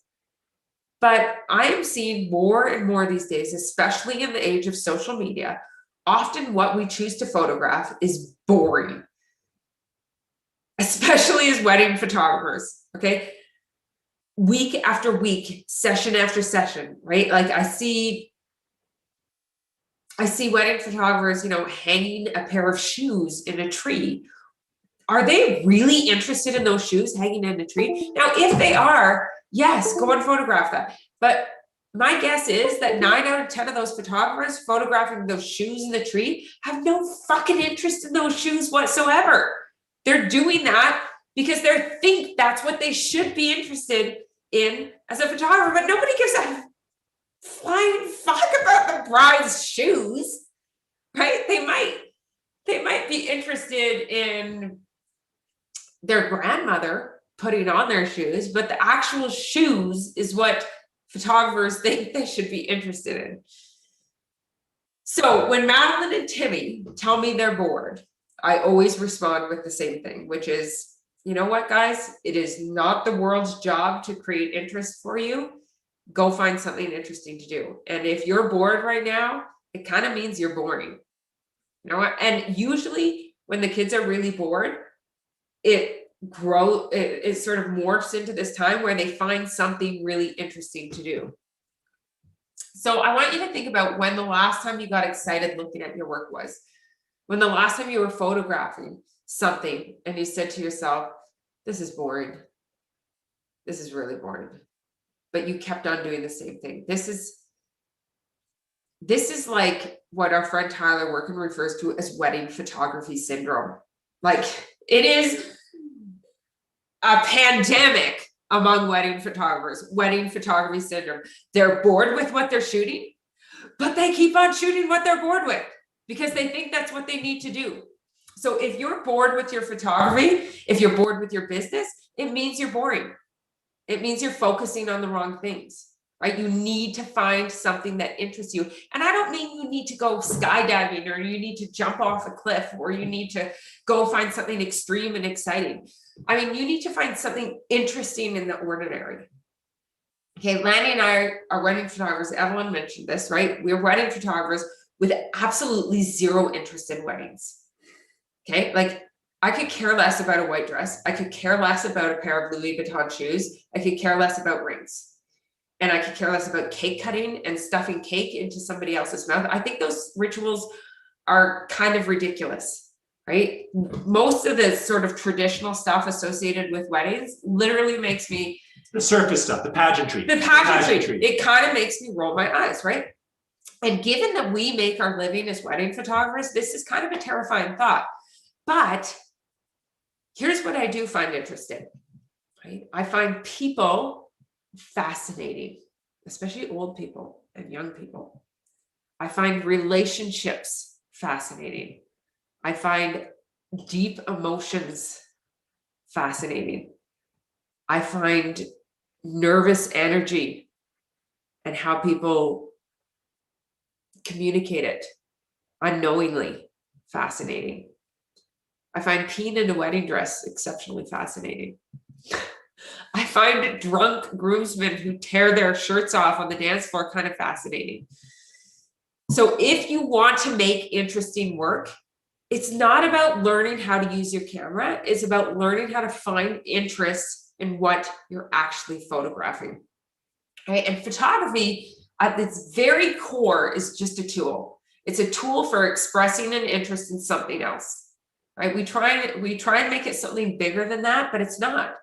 but I am seeing more and more these days, especially in the age of social media, often what we choose to photograph is boring, especially as wedding photographers, okay? Week after week, session after session, right? Like I see wedding photographers, hanging a pair of shoes in a tree. Are they really interested in those shoes hanging in a tree? Now, if they are, yes, go and photograph that. But my guess is that 9 out of 10 of those photographers photographing those shoes in the tree have no fucking interest in those shoes whatsoever. They're doing that because they think that's what they should be interested in as a photographer, but nobody gives a flying fuck about the bride's shoes, right? They might be interested in their grandmother putting on their shoes, but the actual shoes is what photographers think they should be interested in. So when Madelyn and Timmy tell me they're bored, I always respond with the same thing, which is, you know what, guys? It is not the world's job to create interest for you. Go find something interesting to do. And if you're bored right now, it kind of means you're boring. You know what? And usually when the kids are really bored, it sort of morphs into this time where they find something really interesting to do. So I want you to think about when the last time you got excited looking at your work was. When the last time you were photographing something and you said to yourself, this is boring. This is really boring. But you kept on doing the same thing. This is like what our friend Tyler Workin refers to as wedding photography syndrome. Like it is a pandemic among wedding photographers, wedding photography syndrome. They're bored with what they're shooting, but they keep on shooting what they're bored with because they think that's what they need to do. So if you're bored with your photography, if you're bored with your business, it means you're boring. It means you're focusing on the wrong things, right? You need to find something that interests you. And I don't mean you need to go skydiving or you need to jump off a cliff or you need to go find something extreme and exciting. I mean, you need to find something interesting in the ordinary. Okay, Lanny and I are wedding photographers. Evelyn mentioned this, right? We're wedding photographers with absolutely zero interest in weddings. Okay, like I could care less about a white dress. I could care less about a pair of Louis Vuitton shoes. I could care less about rings. And I could care less about cake cutting and stuffing cake into somebody else's mouth. I think those rituals are kind of ridiculous, right? Most of the sort of traditional stuff associated with weddings literally makes me... The surface stuff, the pageantry. It kind of makes me roll my eyes, right? And given that we make our living as wedding photographers, this is kind of a terrifying thought. But here's what I do find interesting, right? I find people fascinating, especially old people and young people. I find relationships fascinating. I find deep emotions fascinating. I find nervous energy and how people communicate it unknowingly fascinating. I find peeing in a wedding dress exceptionally fascinating. I find drunk groomsmen who tear their shirts off on the dance floor kind of fascinating. So if you want to make interesting work, it's not about learning how to use your camera. It's about learning how to find interest in what you're actually photographing. Right? And photography at its very core is just a tool. It's a tool for expressing an interest in something else. Right? We try and make it something bigger than that, but it's not.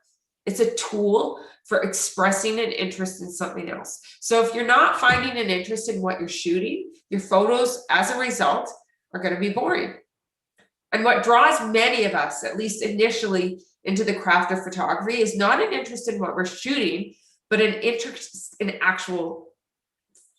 It's a tool for expressing an interest in something else. So if you're not finding an interest in what you're shooting, your photos, as a result, are going to be boring. And what draws many of us, at least initially, into the craft of photography is not an interest in what we're shooting, but an interest in actual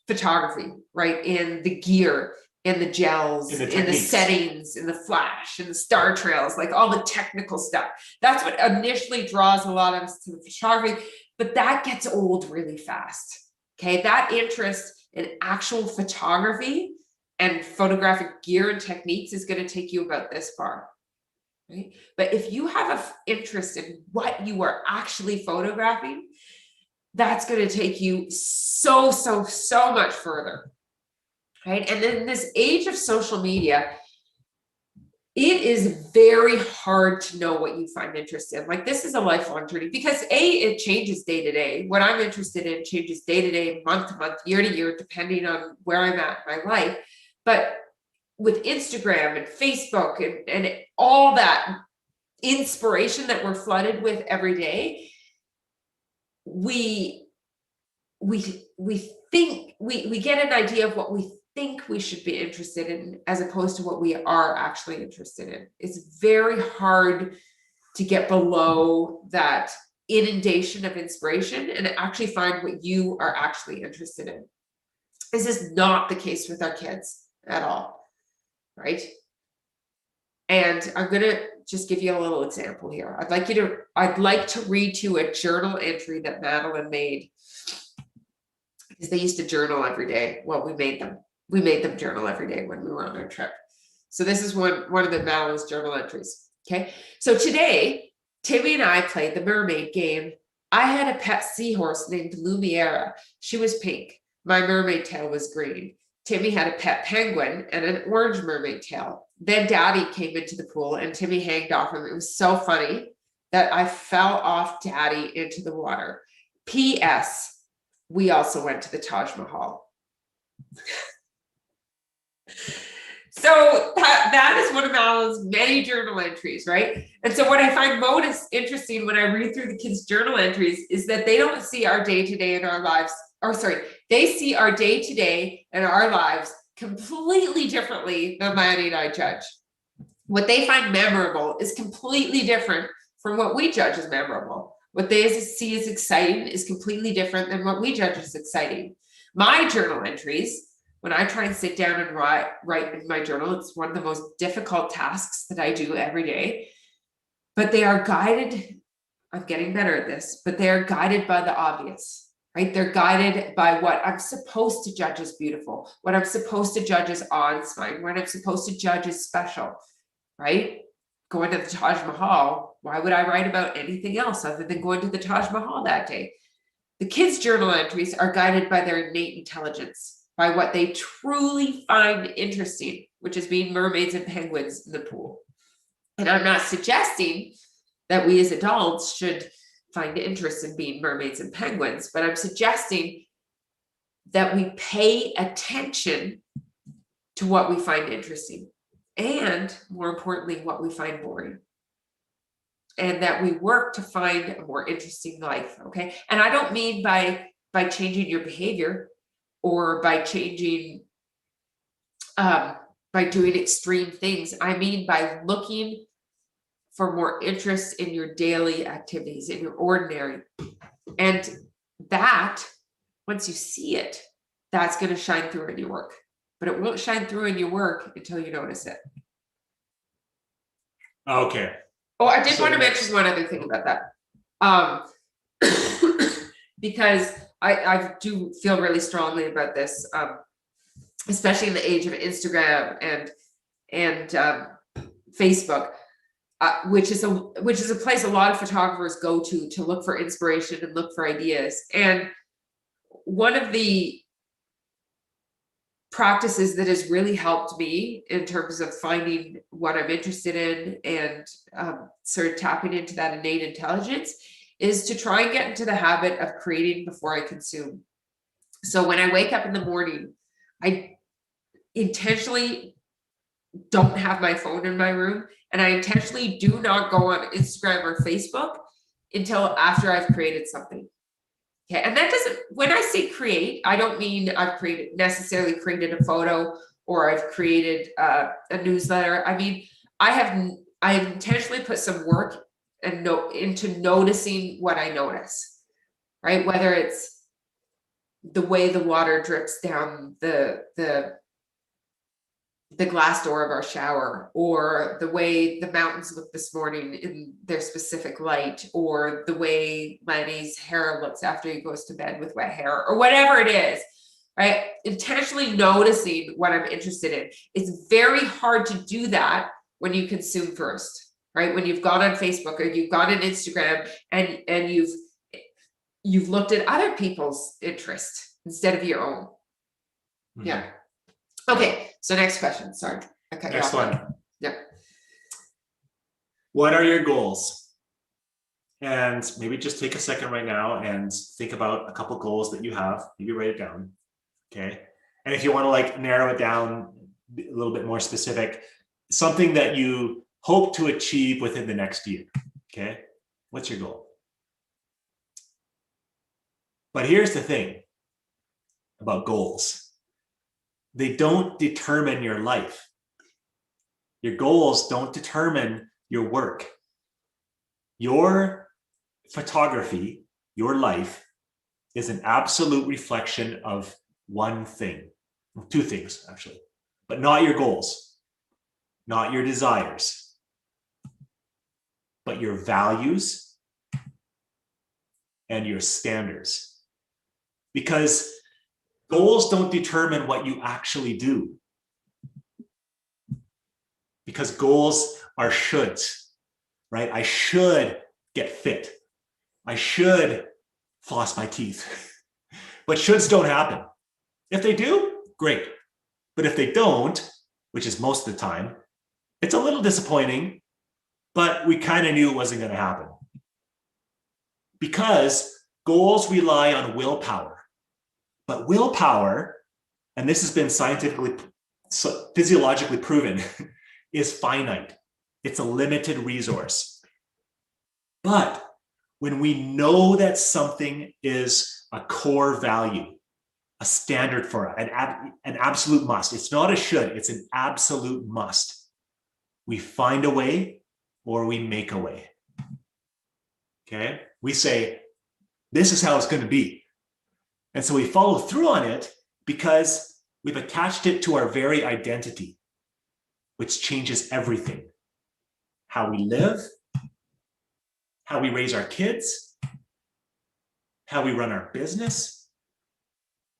photography, right? In the gear, in the gels, in the settings, in the flash, in the star trails, like all the technical stuff. That's what initially draws a lot of us to the photography, but that gets old really fast. Okay, that interest in actual photography and photographic gear and techniques is going to take you about this far. Right? But if you have an interest in what you are actually photographing, that's going to take you so much further. Right? And in this age of social media, it is very hard to know what you find interest in. Like, this is a lifelong journey because it changes day to day. What I'm interested in changes day to day, month to month, year to year, depending on where I'm at in my life. But with Instagram and Facebook and all that inspiration that we're flooded with every day, we think we get an idea of what we think we should be interested in as opposed to what we are actually interested in. It's very hard to get below that inundation of inspiration and actually find what you are actually interested in. This is not the case with our kids at all, right? And I'm going to just give you a little example here. I'd like to read to you a journal entry that Madelyn made, because they used to journal every day. Well, we made them journal every day when we were on our trip. So this is one of the Madelyn's journal entries. Okay. So today, Timmy and I played the mermaid game. I had a pet seahorse named Lumiera. She was pink. My mermaid tail was green. Timmy had a pet penguin and an orange mermaid tail. Then Daddy came into the pool and Timmy hanged off him. It was so funny that I fell off Daddy into the water. P.S. We also went to the Taj Mahal. So that is one of Madelyn's many journal entries, right? And so what I find most interesting when I read through the kids' journal entries is that they don't see our day-to-day in our lives, they see our day-to-day and our lives completely differently than Lanny and I judge. What they find memorable is completely different from what we judge as memorable. What they see as exciting is completely different than what we judge as exciting. My journal entries, when I try and sit down and write in my journal, it's one of the most difficult tasks that I do every day. But they are guided, I'm getting better at this, but they are guided by the obvious, right? They're guided by what I'm supposed to judge as beautiful, what I'm supposed to judge as awe-inspiring, what I'm supposed to judge as special, right? Going to the Taj Mahal, why would I write about anything else other than going to the Taj Mahal that day? The kids' journal entries are guided by their innate intelligence, by what they truly find interesting, which is being mermaids and penguins in the pool. And I'm not suggesting that we as adults should find interest in being mermaids and penguins, but I'm suggesting that we pay attention to what we find interesting, and more importantly, what we find boring. And that we work to find a more interesting life, okay? And I don't mean by changing your behavior or by changing, by doing extreme things. I mean by looking for more interest in your daily activities, in your ordinary. And that, once you see it, that's going to shine through in your work. But it won't shine through in your work until you notice it. Okay. Oh, I did want to mention one other thing about that. Because I do feel really strongly about this, especially in the age of Instagram and Facebook, which is a place a lot of photographers go to look for inspiration and look for ideas. And one of the practices that has really helped me in terms of finding what I'm interested in and sort of tapping into that innate intelligence is to try and get into the habit of creating before I consume. So when I wake up in the morning, I intentionally don't have my phone in my room, and I intentionally do not go on Instagram or Facebook until after I've created something. Okay, and that doesn't, when I say create, I don't mean I've necessarily created a photo or I've created a newsletter. I mean, I have intentionally put some work and into noticing what I notice, right? Whether it's the way the water drips down the glass door of our shower, or the way the mountains look this morning in their specific light, or the way Lanny's hair looks after he goes to bed with wet hair, or whatever it is, right? Intentionally noticing what I'm interested in. It's very hard to do that when you consume first, right? When you've gone on Facebook or you've gone on Instagram and you've looked at other people's interest instead of your own. Mm-hmm. Yeah. Okay, so next question. Sorry. Okay. Next one. Yeah. What are your goals? And maybe just take a second right now and think about a couple goals that you have. Maybe write it down. Okay. And if you want to like narrow it down a little bit more specific, something that you hope to achieve within the next year. Okay. What's your goal? But here's the thing about goals. They don't determine your life. Your goals don't determine your work. Your photography, your life, is an absolute reflection of one thing, two things actually, but not your goals, not your desires, but your values and your standards. Because goals don't determine what you actually do, because goals are shoulds, right? I should get fit. I should floss my teeth. But shoulds don't happen. If they do, great. But if they don't, which is most of the time, it's a little disappointing, but we kind of knew it wasn't going to happen. Because goals rely on willpower. But willpower, and this has been scientifically, physiologically proven, is finite. It's a limited resource. But when we know that something is a core value, a standard for it, an absolute must, it's not a should, it's an absolute must. We find a way or we make a way. Okay. We say, this is how it's going to be. And so we follow through on it because we've attached it to our very identity, which changes everything. How we live, how we raise our kids, how we run our business,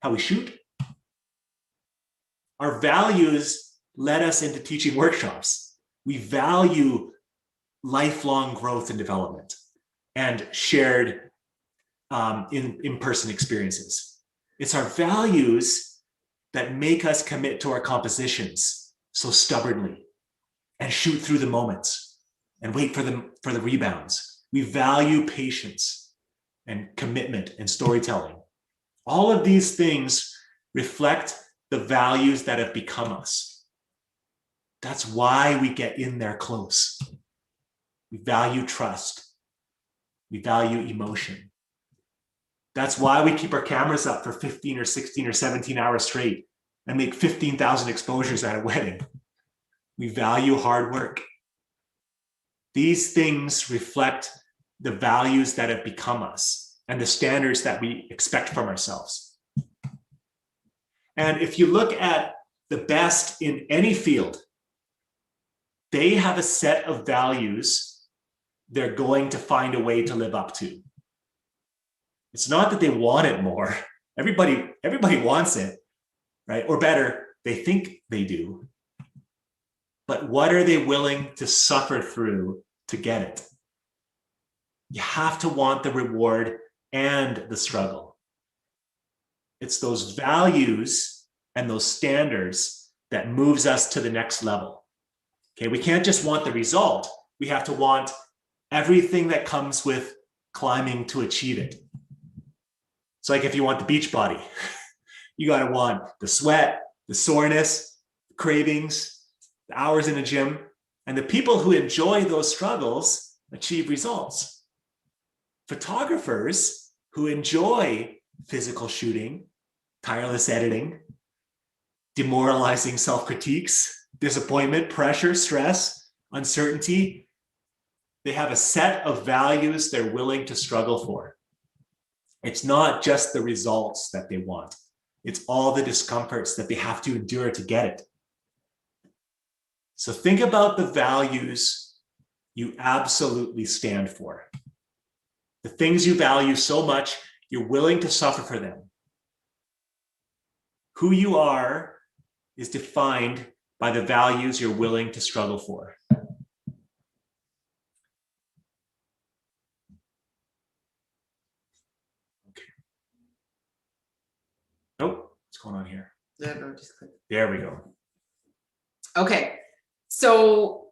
how we shoot. Our values led us into teaching workshops. We value lifelong growth and development and shared in-person experiences. It's our values that make us commit to our compositions so stubbornly and shoot through the moments and wait for the rebounds. We value patience and commitment and storytelling. All of these things reflect the values that have become us. That's why we get in there close. We value trust. We value emotion. That's why we keep our cameras up for 15 or 16 or 17 hours straight and make 15,000 exposures at a wedding. We value hard work. These things reflect the values that have become us and the standards that we expect from ourselves. And if you look at the best in any field, they have a set of values they're going to find a way to live up to. It's not that they want it more. Everybody wants it, right? Or better, they think they do. But what are they willing to suffer through to get it? You have to want the reward and the struggle. It's those values and those standards that moves us to the next level. Okay, we can't just want the result. We have to want everything that comes with climbing to achieve it. It's like if you want the beach body, you got to want the sweat, the soreness, the cravings, the hours in the gym. And the people who enjoy those struggles achieve results. Photographers who enjoy physical shooting, tireless editing, demoralizing self-critiques, disappointment, pressure, stress, uncertainty, they have a set of values they're willing to struggle for. It's not just the results that they want. It's all the discomforts that they have to endure to get it. So think about the values you absolutely stand for. The things you value so much, you're willing to suffer for them. Who you are is defined by the values you're willing to struggle for. Oh, what's going on here? No, just click. There we go. Okay, so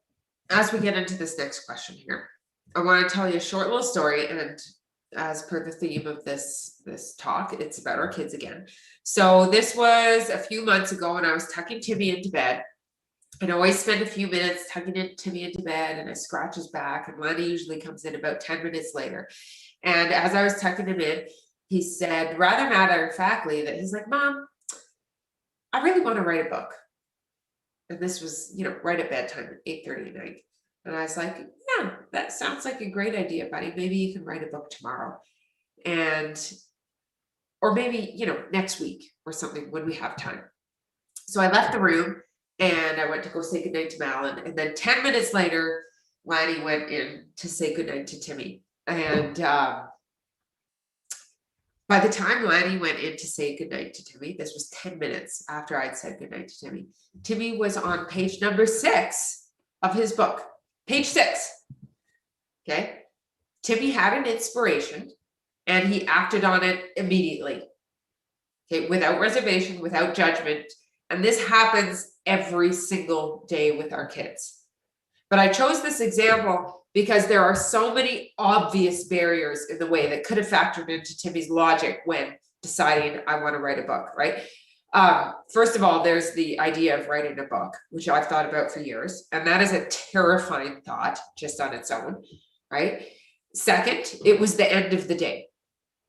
as we get into this next question here, I want to tell you a short little story, and as per the theme of this talk, it's about our kids again. So this was a few months ago, and I was tucking Timmy into bed. And I always spend a few minutes tucking Timmy into bed, and I scratch his back, and Lanny usually comes in about 10 minutes later. And as I was tucking him in, he said rather matter-of-factly that he's like, "Mom, I really want to write a book." And this was, right at bedtime at 8:30 at night. And I was like, "Yeah, that sounds like a great idea, buddy. Maybe you can write a book tomorrow. Or maybe, next week or something when we have time." So I left the room and I went to go say goodnight to Madelyn. And then 10 minutes later, Lanny went in to say goodnight to Timmy. And by the time Lanny went in to say goodnight to Timmy, this was 10 minutes after I'd said goodnight to Timmy, Timmy was on page number 6 of his book. Page 6. Okay. Timmy had an inspiration and he acted on it immediately. Okay. Without reservation, without judgment. And this happens every single day with our kids. But I chose this example because there are so many obvious barriers in the way that could have factored into Timmy's logic when deciding I want to write a book, right? First of all, there's the idea of writing a book, which I've thought about for years. And that is a terrifying thought just on its own, right? Second, it was the end of the day,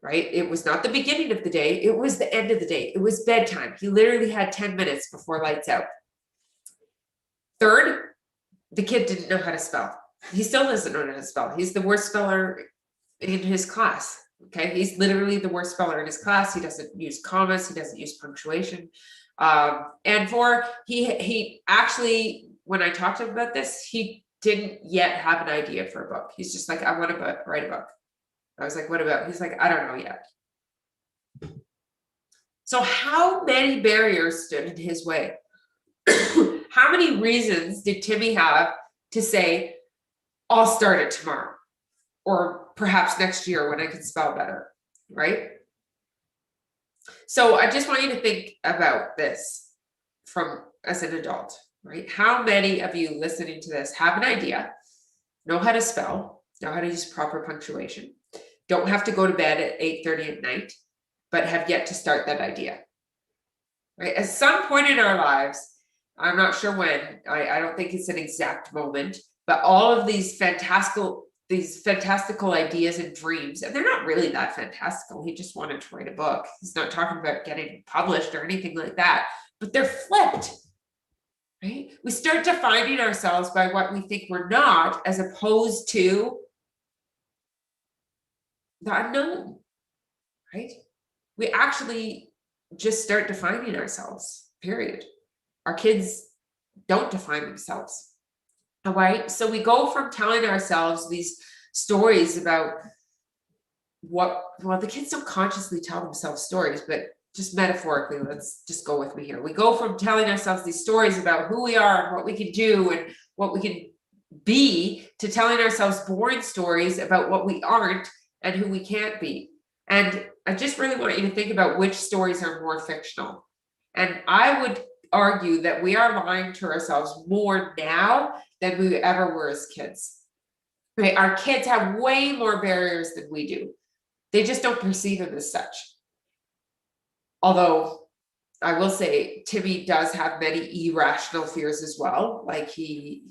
right? It was not the beginning of the day. It was the end of the day. It was bedtime. He literally had 10 minutes before lights out. Third, the kid didn't know how to spell. He still doesn't know how to spell. He's the worst speller in his class. Okay, he's literally the worst speller in his class. He doesn't use commas, he doesn't use punctuation. And he actually, when I talked to him about this, he didn't yet have an idea for a book. He's just like, I want to write a book. I was like, what about? He's like, I don't know yet. So how many barriers stood in his way? How many reasons did Timmy have to say, I'll start it tomorrow, or perhaps next year when I can spell better, right? So I just want you to think about this as an adult, right? How many of you listening to this have an idea, know how to spell, know how to use proper punctuation, don't have to go to bed at 8:30 at night, but have yet to start that idea, right? At some point in our lives, I'm not sure when, I don't think it's an exact moment, but all of these fantastical ideas and dreams, and they're not really that fantastical. He just wanted to write a book. He's not talking about getting published or anything like that, but they're flipped, right? We start defining ourselves by what we think we're not, as opposed to the unknown, right? We actually just start defining ourselves, period. Our kids don't define themselves. All right. So we go from telling ourselves these stories about the kids don't consciously tell themselves stories, but just metaphorically, let's just go with me here. We go from telling ourselves these stories about who we are and what we can do and what we can be, to telling ourselves boring stories about what we aren't and who we can't be. And I just really want you to think about which stories are more fictional. And I would argue that we are lying to ourselves more now than we ever were as kids. Right? Our kids have way more barriers than we do. They just don't perceive them as such. Although I will say Timmy does have many irrational fears as well. Like he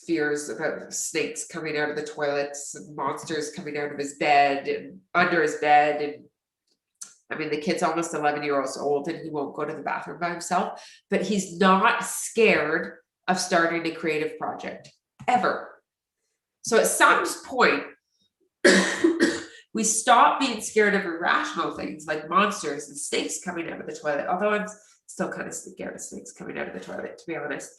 fears about snakes coming out of the toilets and monsters coming out of his bed and under his bed. And I mean, the kid's almost 11 years old and he won't go to the bathroom by himself, but he's not scared of starting a creative project ever. So at some point, we stop being scared of irrational things like monsters and snakes coming out of the toilet, although I'm still kind of scared of snakes coming out of the toilet, to be honest.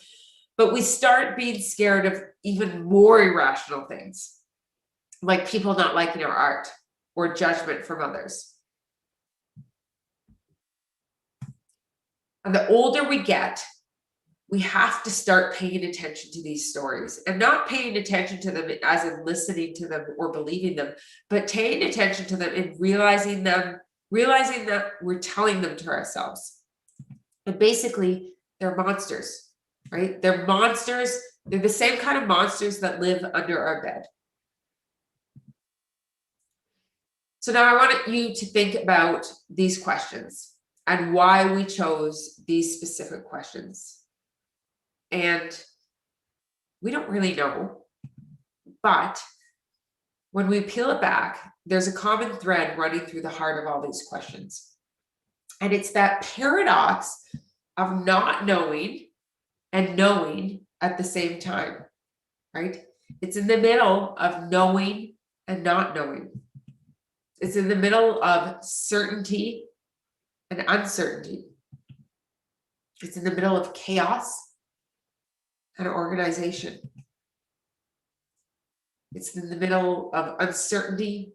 But we start being scared of even more irrational things, like people not liking our art or judgment from others. And the older we get, we have to start paying attention to these stories, and not paying attention to them as in listening to them or believing them, but paying attention to them and realizing that we're telling them to ourselves. And basically, they're monsters, right? They're monsters. They're the same kind of monsters that live under our bed. So now I want you to think about these questions and why we chose these specific questions. And we don't really know, but when we peel it back, there's a common thread running through the heart of all these questions. And it's that paradox of not knowing and knowing at the same time, right? It's in the middle of knowing and not knowing. It's in the middle of certainty and uncertainty. It's in the middle of chaos and organization. It's in the middle of uncertainty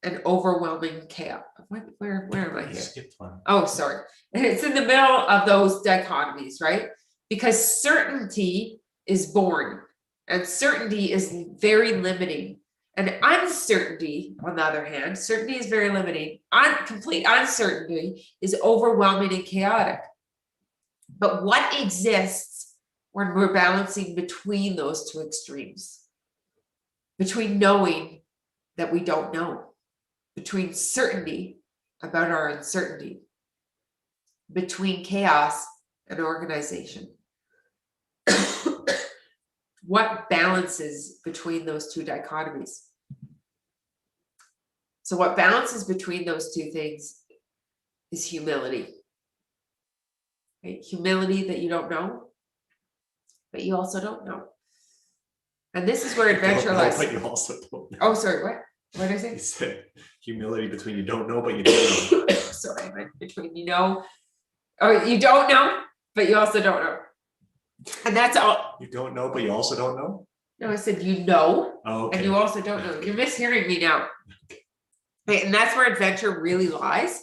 and overwhelming chaos. Where am I here? Skipped one. Oh, sorry. And it's in the middle of those dichotomies, right? Because certainty is born, and certainty is very limiting. And uncertainty, on the other hand, certainty is very limiting. Complete uncertainty is overwhelming and chaotic. But what exists when we're balancing between those two extremes? Between knowing that we don't know, between certainty about our uncertainty, between chaos and organization. What balances between those two dichotomies? So what balances between those two things is humility. Right? Humility that you don't know, but you also don't know. And this is where adventure lies. But you also don't know. Oh, sorry, what? What did I You say? said humility between you don't know, but you don't know. Sorry, I meant between you know, or you don't know, but you also don't know. And that's all. You don't know, but you also don't know? No, I said you know, Oh, okay. and you also don't know. You're mishearing me now. Okay, and that's where adventure really lies.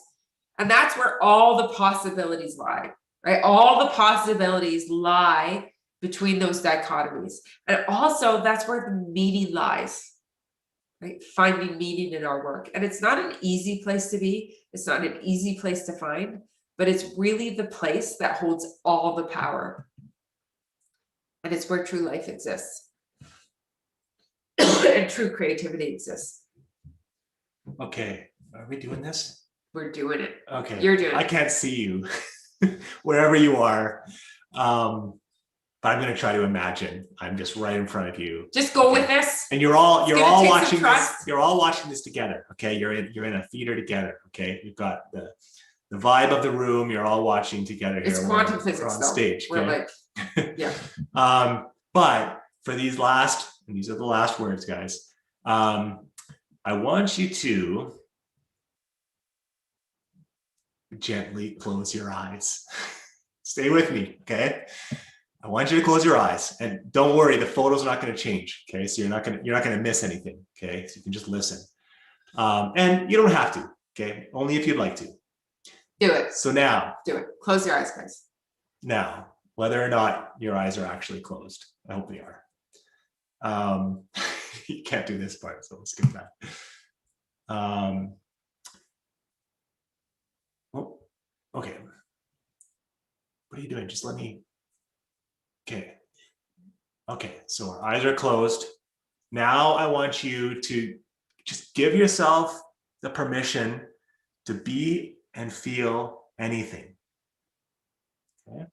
And that's where all the possibilities lie, right? All the possibilities lie between those dichotomies. And also that's where the meaning lies, right? Finding meaning in our work. And it's not an easy place to be. It's not an easy place to find, but it's really the place that holds all the power. And it's where true life exists. And true creativity exists. Okay, are we doing this? We're doing it. Okay. You're doing it. I can't see you wherever you are. But I'm going to try to imagine I'm just right in front of you. Just go with this. And you're all It's gonna take some watching this. trust. You're all watching this together. Okay. You're in a theater together. Okay. You've got the vibe of the room. You're all watching together here. It's quantum We're physics on though. stage. We're Okay? like, yeah. But for these are the last words, guys. I want you to gently close your eyes. Stay with me, okay? I want you to close your eyes, and don't worry, the photo's not going to change. Okay, so you're not going to miss anything. Okay, so you can just listen, and you don't have to. Okay, only if you'd like to. Do it. So now, Do it. Close your eyes, guys. now, whether or not your eyes are actually closed, I hope they are. You can't do this part, so let's skip that. Oh, okay. What are you doing? Just let me. Okay. Okay, so our eyes are closed. Now I want you to just give yourself the permission to be and feel anything. Okay.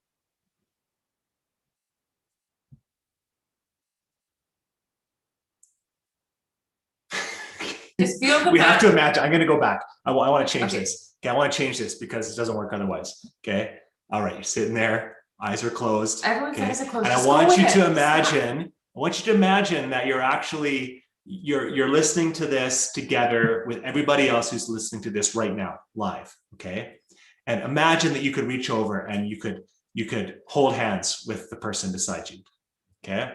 Just feel the We have to magic. imagine. I'm going to go back. I want to change Okay. this. Okay, I want to change this because it doesn't work otherwise. Okay. All right, you're sitting there. Eyes are closed. Everyone's Okay. eyes are closed. And I Just go want with you it. to imagine. I want you to imagine that you're actually you're listening to this together with everybody else who's listening to this right now, live. Okay. And imagine that you could reach over and you could hold hands with the person beside you. Okay.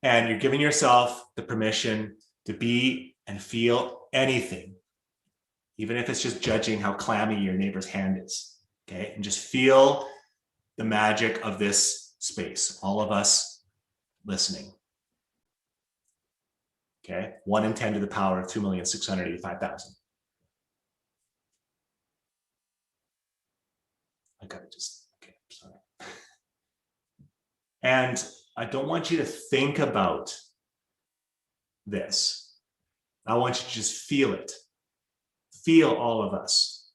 And you're giving yourself the permission to be and feel anything, even if it's just judging how clammy your neighbor's hand is. Okay. And just feel the magic of this space, all of us listening. Okay. 1 in 10 to the power of 2,685,000. I gotta just, okay, sorry. And I don't want you to think about this. I want you to just feel it. Feel all of us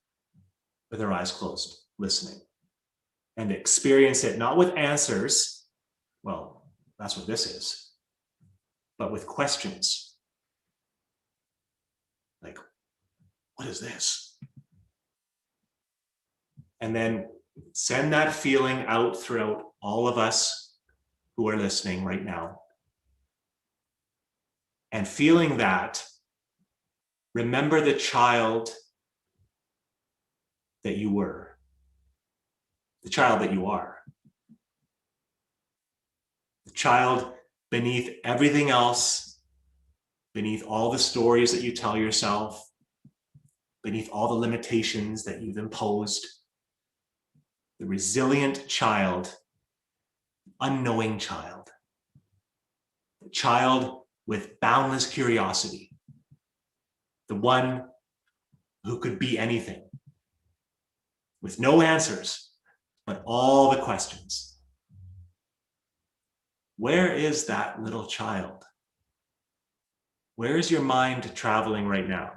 with our eyes closed, listening, and experience it not with answers. Well, that's what this is, but with questions. Like, what is this? And then send that feeling out throughout all of us who are listening right now. And feeling that, remember the child that you were, the child that you are, the child beneath everything else, beneath all the stories that you tell yourself, beneath all the limitations that you've imposed, the resilient child, unknowing child, the child with boundless curiosity, the one who could be anything, with no answers, but all the questions. Where is that little child? Where is your mind traveling right now?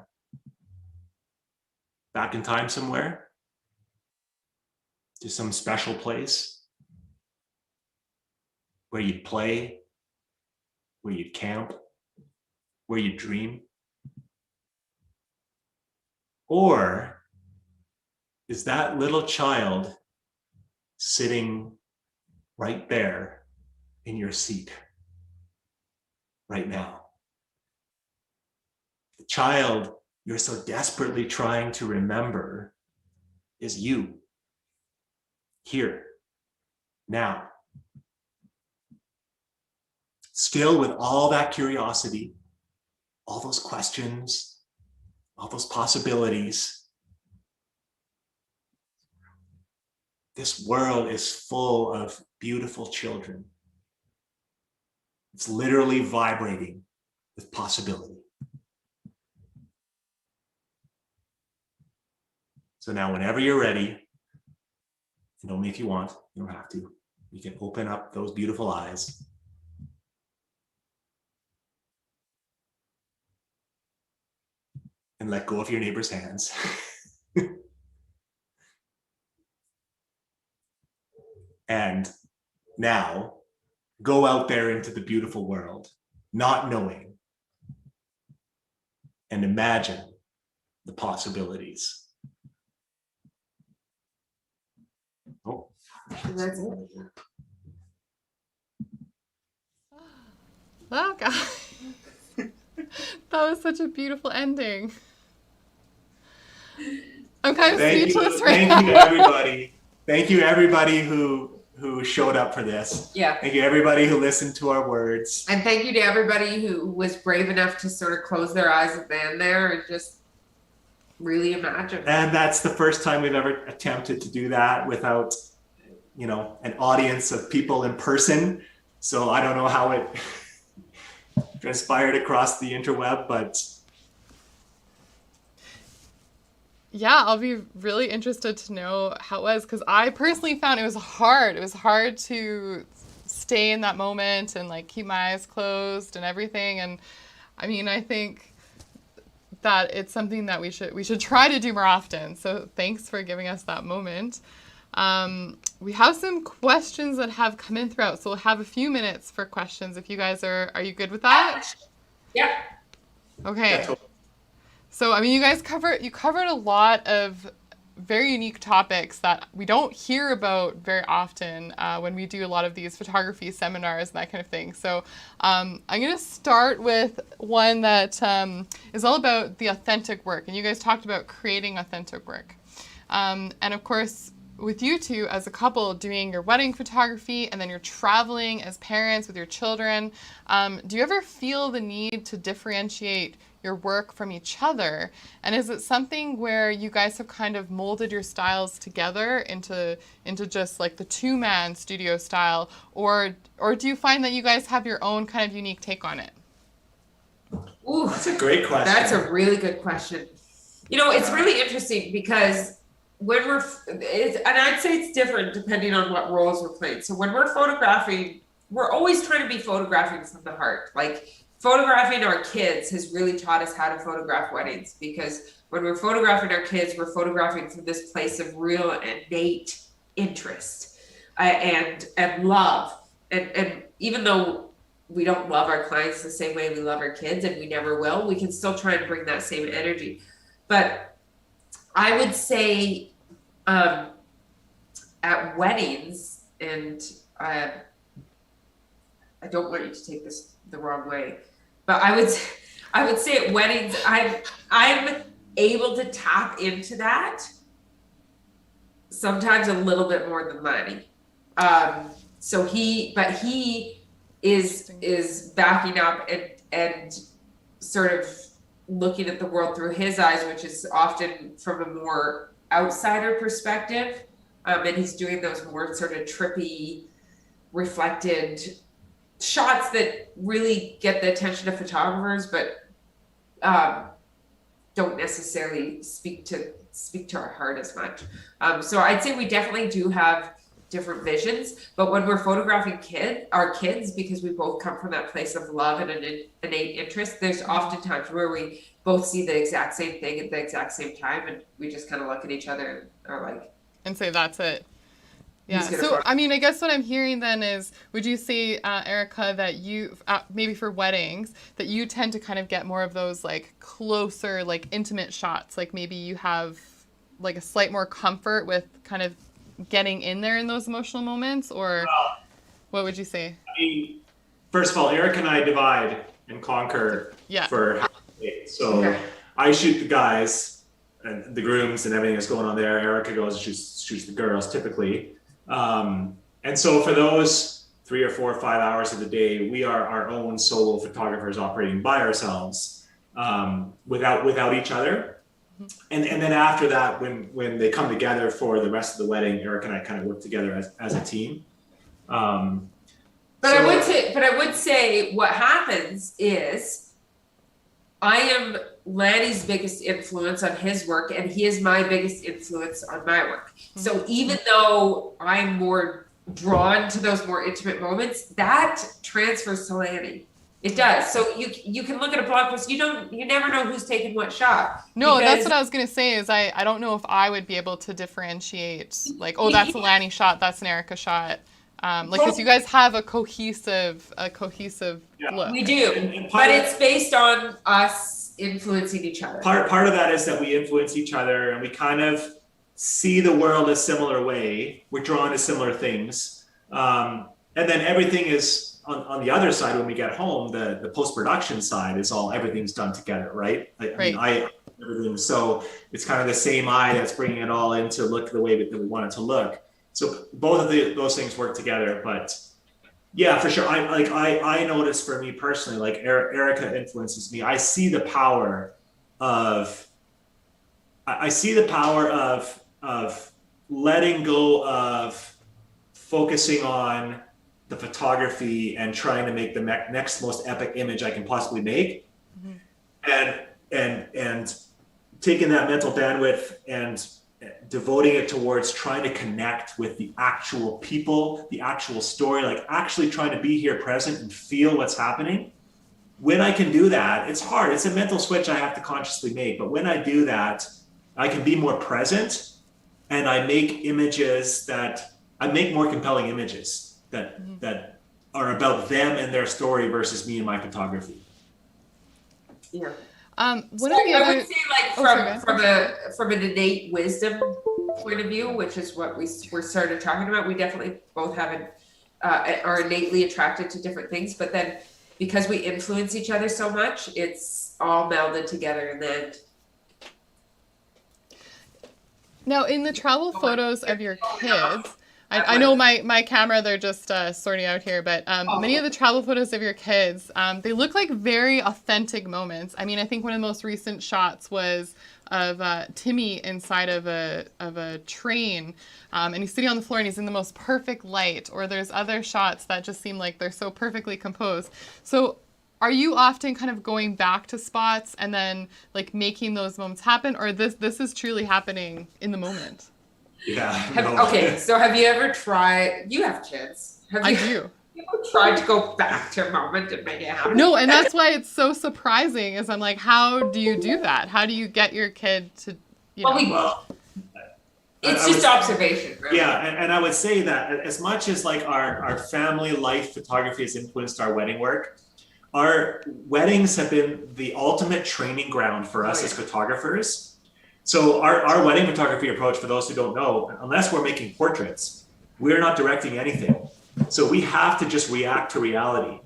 Back in time somewhere? To some special place? Where you'd play? Where you'd camp? Where you'd dream? Or is that little child sitting right there in your seat right now? The child you're so desperately trying to remember is you, here, now. Still with all that curiosity, all those questions, all those possibilities. This world is full of beautiful children. It's literally vibrating with possibility. So now whenever you're ready, and only if you want, you don't have to, you can open up those beautiful eyes. And let go of your neighbor's hands. And now go out there into the beautiful world, not knowing, and imagine the possibilities. Oh, That's it. Oh, God. That was such a beautiful ending. I'm kind of speechless right now. Thank you, everybody. Thank you, everybody who showed up for this. Yeah. Thank you, everybody who listened to our words. And thank you to everybody who was brave enough to sort of close their eyes at the end there and just really imagine. And that's the first time we've ever attempted to do that without, an audience of people in person. So I don't know how it transpired across the interweb, but yeah, I'll be really interested to know how it was, because I personally found it was hard. It was hard to stay in that moment and like keep my eyes closed and everything. And I mean, I think that it's something that we should try to do more often. So thanks for giving us that moment. We have some questions that have come in throughout, so we'll have a few minutes for questions. If you guys are you good with that? Yeah. Okay. So, I mean, you guys covered a lot of very unique topics that we don't hear about very often when we do a lot of these photography seminars and that kind of thing. So I'm going to start with one that is all about the authentic work. And you guys talked about creating authentic work. And of course, with you two as a couple doing your wedding photography and then you're traveling as parents with your children, do you ever feel the need to differentiate your work from each other? And is it something where you guys have kind of molded your styles together into just like the two-man studio style, or do you find that you guys have your own kind of unique take on it? Ooh, that's a great question. That's a really good question. It's really interesting because when and I'd say it's different depending on what roles we're playing. So when we're photographing, we're always trying to be photographing from the heart. Like photographing our kids has really taught us how to photograph weddings, because when we're photographing our kids, we're photographing from this place of real innate interest and love. And even though we don't love our clients the same way we love our kids, and we never will, we can still try and bring that same energy. But I would say at weddings, and I don't want you to take this the wrong way, but I would say at weddings, I'm able to tap into that sometimes a little bit more than Lanny. So he is backing up and sort of looking at the world through his eyes, which is often from a more outsider perspective. And he's doing those more sort of trippy, reflected shots that really get the attention of photographers, but don't necessarily speak to our heart as much. So I'd say we definitely do have different visions, but when we're photographing our kids, because we both come from that place of love and an innate interest, there's often times where we both see the exact same thing at the exact same time, and we just kind of look at each other and are like, and say, that's it. Yeah. So, I mean, I guess what I'm hearing then is, would you say, Erika, that you, maybe for weddings, that you tend to kind of get more of those like closer, like intimate shots? Like maybe you have like a slight more comfort with kind of getting in there in those emotional moments, or what would you say? I mean, first of all, Erika and I divide and conquer for So Okay. I shoot the guys and the grooms and everything that's going on there. Erika goes and shoots the girls typically. And so for those 3 or 4 or 5 hours of the day, we are our own solo photographers operating by ourselves, without each other. And then after that, when they come together for the rest of the wedding, Erika and I kind of work together as a team. But I would say what happens is I am Lanny's biggest influence on his work, and he is my biggest influence on my work. So even though I'm more drawn to those more intimate moments, that transfers to Lanny. It does. So you can look at a blog post. You never know who's taking what shot. No, that's what I was gonna say. Is I don't know if I would be able to differentiate, like, oh, that's a Lanny shot, that's an Erika shot. Because you guys have a cohesive look. We do, but it's based on us influencing each other. Part of that is that we influence each other, and we kind of see the world a similar way. We're drawn to similar things, and then everything is on the other side. When we get home, the post-production side is everything's done together, right? Everything. So it's kind of the same eye that's bringing it all in to look the way that we want it to look. So both of those things work together. But yeah, for sure. I notice for me personally, like Erika influences me. I see the power of letting go of focusing on the photography and trying to make the next most epic image I can possibly make, and taking that mental bandwidth and devoting it towards trying to connect with the actual people, the actual story, like actually trying to be here present and feel what's happening. When I can do that, it's hard. It's a mental switch I have to consciously make. But when I do that, I can be more present, and I make more compelling images that are about them and their story versus me and my photography. Yeah. I would say, like, from an innate wisdom point of view, which is what we're started talking about, we definitely both are innately attracted to different things, but then because we influence each other so much, it's all melded together. And then now in the travel photos of your kids, I know my camera, they're just sorting out here, but many of the travel photos of your kids, they look like very authentic moments. I mean, I think one of the most recent shots was of Timmy inside of a train, and he's sitting on the floor and he's in the most perfect light. Or there's other shots that just seem like they're so perfectly composed. So are you often kind of going back to spots and then like making those moments happen, or this is truly happening in the moment? Yeah. Okay, so have you ever tried? You have kids. I do. You ever tried to go back to a moment and make it happen? No, and that's why it's so surprising. Is I'm like, how do you do that? How do you get your kid to, it's just observation, right? Yeah, and I would say that as much as like our family life photography has influenced our wedding work, our weddings have been the ultimate training ground for us as photographers. So our wedding photography approach, for those who don't know, unless we're making portraits, we're not directing anything. So we have to just react to reality.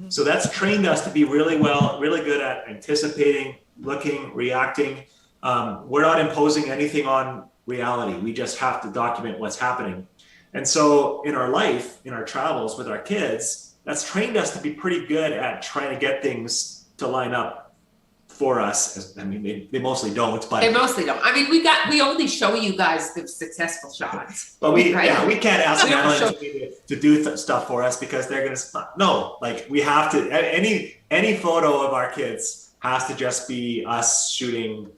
So that's trained us to be really good at anticipating, looking, reacting. We're not imposing anything on reality. We just have to document what's happening. And so in our life, in our travels with our kids, that's trained us to be pretty good at trying to get things to line up for us. I mean, they mostly don't, but they mostly don't. I mean, we only show you guys the successful shots. But we can't ask Madelyn and Timmy to do stuff for us, because they're gonna like we have to. Any photo of our kids has to just be us shooting.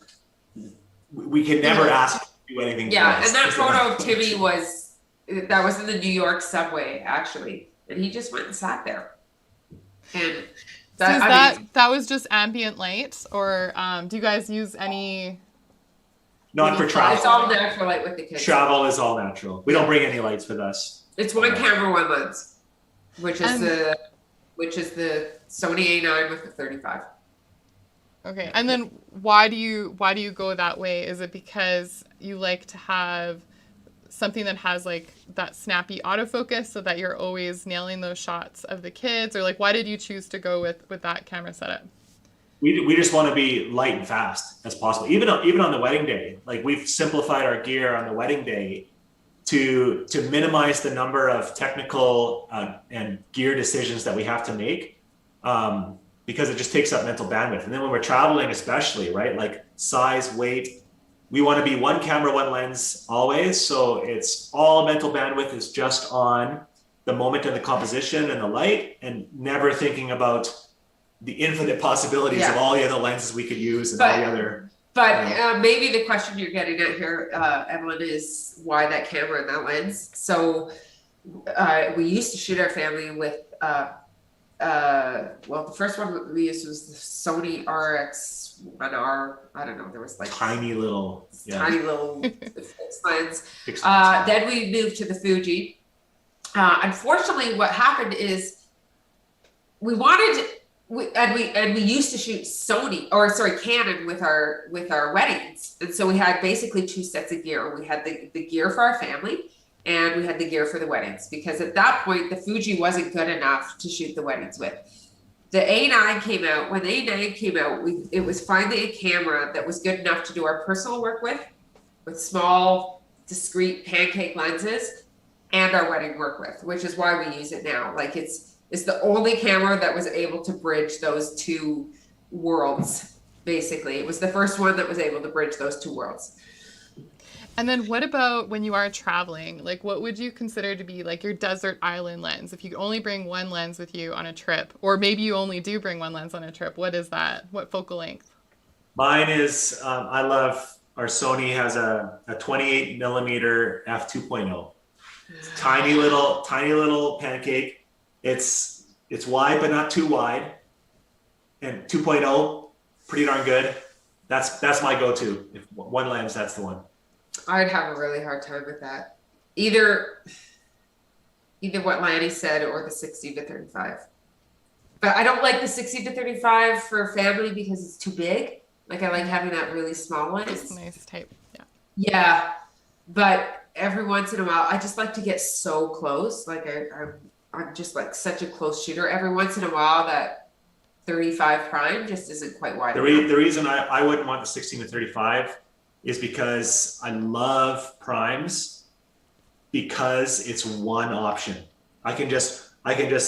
We can never ask to do anything. Yeah, and that photo of Timmy was in the New York subway actually, and he just went and sat there. And that was just ambient light, or do you guys use any? Not for travel. It's all natural light with the kids. Travel is all natural. We don't bring any lights with us. It's one camera, one lens, which is the Sony A9 with the 35. Okay, and then why do you go that way? Is it because you like to have something that has like that snappy autofocus so that you're always nailing those shots of the kids, or like why did you choose to go with that camera setup? we just want to be light and fast as possible. Even on the wedding day, like we've simplified our gear on the wedding day to minimize the number of technical and gear decisions that we have to make, because it just takes up mental bandwidth. And then when we're traveling, especially, right, like size, weight, we want to be one camera, one lens always. So it's all mental bandwidth is just on the moment and the composition and the light, and never thinking about the infinite possibilities of all the other lenses we could use and all the other. But maybe the question you're getting at here, Evelyn, is why that camera and that lens. So we used to shoot our family with, well, the first one we used was the Sony RX1R. I don't know, there was like tiny little fixed lens. Then we moved to the Fuji. Unfortunately, what happened is we used to shoot Canon with our weddings, and so we had basically two sets of gear. We had the gear for our family, and we had the gear for the weddings, because at that point the Fuji wasn't good enough to shoot the weddings with. The A9 came out. When the A9 came out, it was finally a camera that was good enough to do our personal work with small, discrete pancake lenses, and our wedding work with, which is why we use it now. Like it's the only camera that was able to bridge those two worlds. Basically, it was the first one that was able to bridge those two worlds. And then what about when you are traveling? Like, what would you consider to be like your desert island lens? If you could only bring one lens with you on a trip, or maybe you only do bring one lens on a trip, what is that? What focal length? Mine is, I love, our Sony has a 28 millimeter f2.0. Tiny little pancake. It's wide, but not too wide. And 2.0, pretty darn good. That's my go-to. If one lens, that's the one. I'd have a really hard time with that. Either what Lanny said or the 60-35. But I don't like the 60-35 for family because it's too big. Like I like having that really small one. It's nice type. Yeah. Yeah. But every once in a while, I just like to get so close. Like I'm just like such a close shooter. Every once in a while, that 35 prime just isn't quite wide enough. The reason I wouldn't want the 16-35 is because I love primes, because it's one option. I can just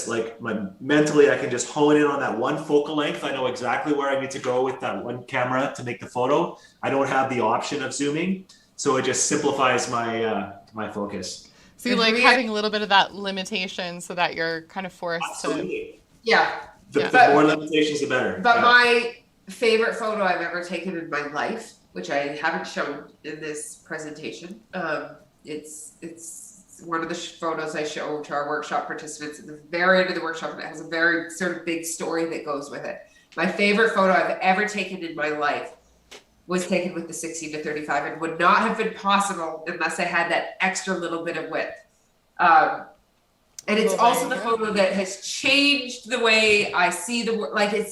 like mentally, I can just hone in on that one focal length. I know exactly where I need to go with that one camera to make the photo. I don't have the option of zooming, so it just simplifies my focus. So you like having a little bit of that limitation so that you're kind of forced to. Yeah. The more limitations, the better. But my favorite photo I've ever taken in my life, which I haven't shown in this presentation, it's one of the photos I show to our workshop participants at the very end of the workshop, and it has a very sort of big story that goes with it. My favorite photo I've ever taken in my life was taken with the 16-35 and would not have been possible unless I had that extra little bit of width. And it's also the photo that has changed the way I see the world. Like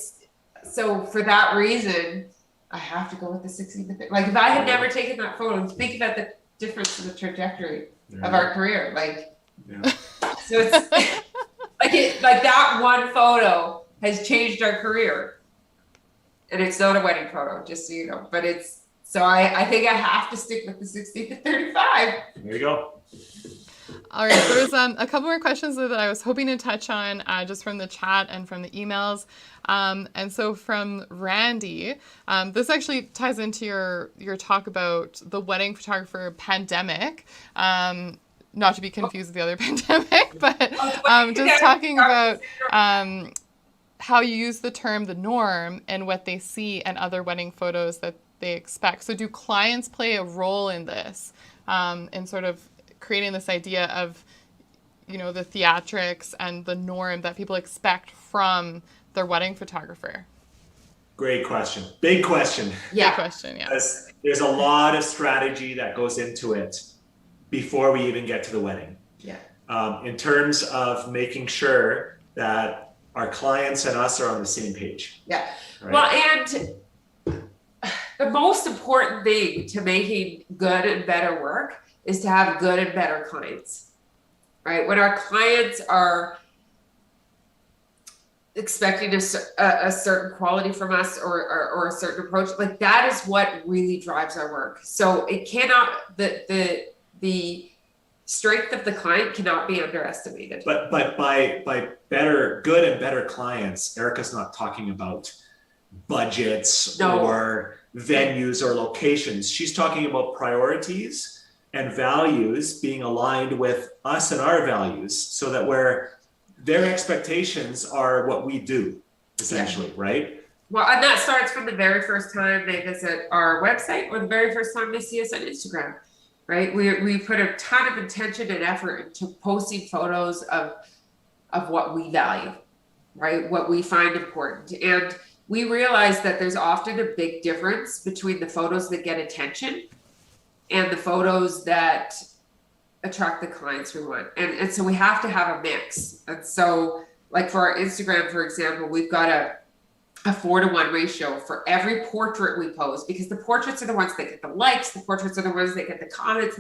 so for that reason, I have to go with the 16-35. Like if I had never taken that photo, think about the difference in the trajectory of our career. Like, so it's like that one photo has changed our career, and it's not a wedding photo, just so you know. But so I think I have to stick with the 16-35. There you go. All right, there was a couple more questions that I was hoping to touch on just from the chat and from the emails. And so from Randy, this actually ties into your talk about the wedding photographer pandemic, not to be confused with the other pandemic, but just talking about how you use the term the norm and what they see and other wedding photos that they expect. So do clients play a role in this, in sort of creating this idea of, the theatrics and the norm that people expect from their wedding photographer? Great question. Big question. Yeah. Big question, yeah. There's a lot of strategy that goes into it before we even get to the wedding. Yeah. In terms of making sure that our clients and us are on the same page. Yeah. Right? Well, and the most important thing to making good and better work is to have good and better clients, right? When our clients are expecting a certain quality from us or a certain approach. Like that is what really drives our work. So it cannot, the strength of the client cannot be underestimated. But by good and better clients, Erika's not talking about budgets or venues or locations. She's talking about priorities and values being aligned with us and our values, so that their expectations are what we do, essentially, right? Well, and that starts from the very first time they visit our website or the very first time they see us on Instagram, right? We put a ton of intention and effort into posting photos of what we value, right? What we find important. And we realize that there's often a big difference between the photos that get attention and the photos that attract the clients we want. And so we have to have a mix. And so like for our Instagram, for example, we've got a 4-to-1 ratio for every portrait we post, because the portraits are the ones that get the likes, the portraits are the ones that get the comments,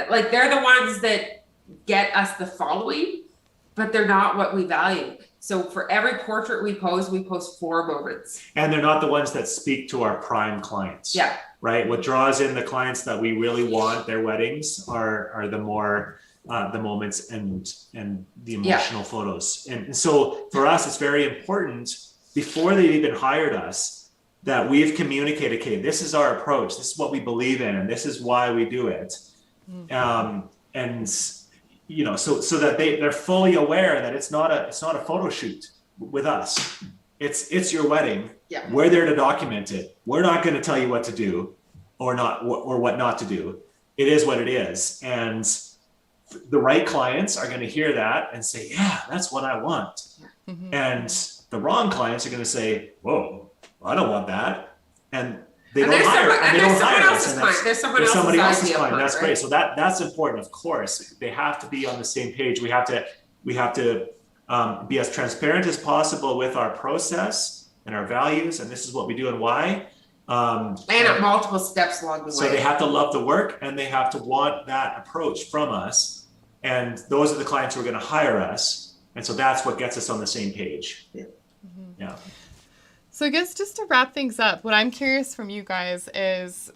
like they're the ones that get us the following, but they're not what we value. So for every portrait we post 4 moments. And they're not the ones that speak to our prime clients. Yeah. Right. What draws in the clients that we really want their weddings are the more the moments and the emotional photos. And so for us, it's very important before they've even hired us that we've communicated, okay, this is our approach, this is what we believe in, and this is why we do it. And you know, so that they're fully aware that it's not a photo shoot with us. It's your wedding. Yeah. We're there to document it. We're not going to tell you what to do or not, or what not to do. It is what it is. And the right clients are going to hear that and say, yeah, that's what I want. Mm-hmm. And the wrong clients are going to say, whoa, I don't want that. And they don't hire us. There's somebody else's client. That's great. So that's important. Of course, they have to be on the same page. We have to be as transparent as possible with our process and our values, and this is what we do and why. And at multiple steps along the way. So they have to love the work and they have to want that approach from us. And those are the clients who are going to hire us. And so that's what gets us on the same page. Yeah. Mm-hmm. Yeah. So I guess just to wrap things up, what I'm curious from you guys is,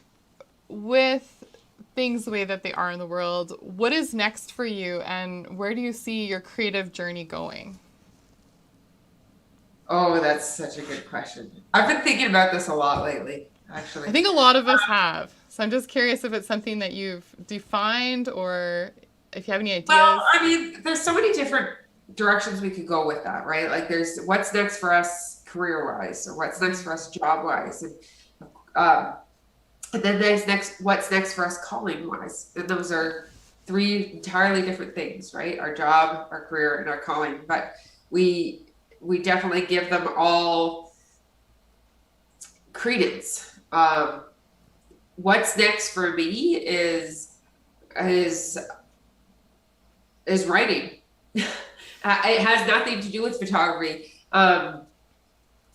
with things the way that they are in the world, what is next for you and where do you see your creative journey going? Oh, that's such a good question. I've been thinking about this a lot lately, actually. I think a lot of us have. So I'm just curious if it's something that you've defined or if you have any ideas. Well, I mean, there's so many different directions we could go with that, right? Like there's what's next for us career-wise, or what's next for us job-wise. And then there's what's next for us calling-wise. And those are 3 entirely different things, right? Our job, our career, and our calling. But we definitely give them all credence. What's next for me is writing. It has nothing to do with photography.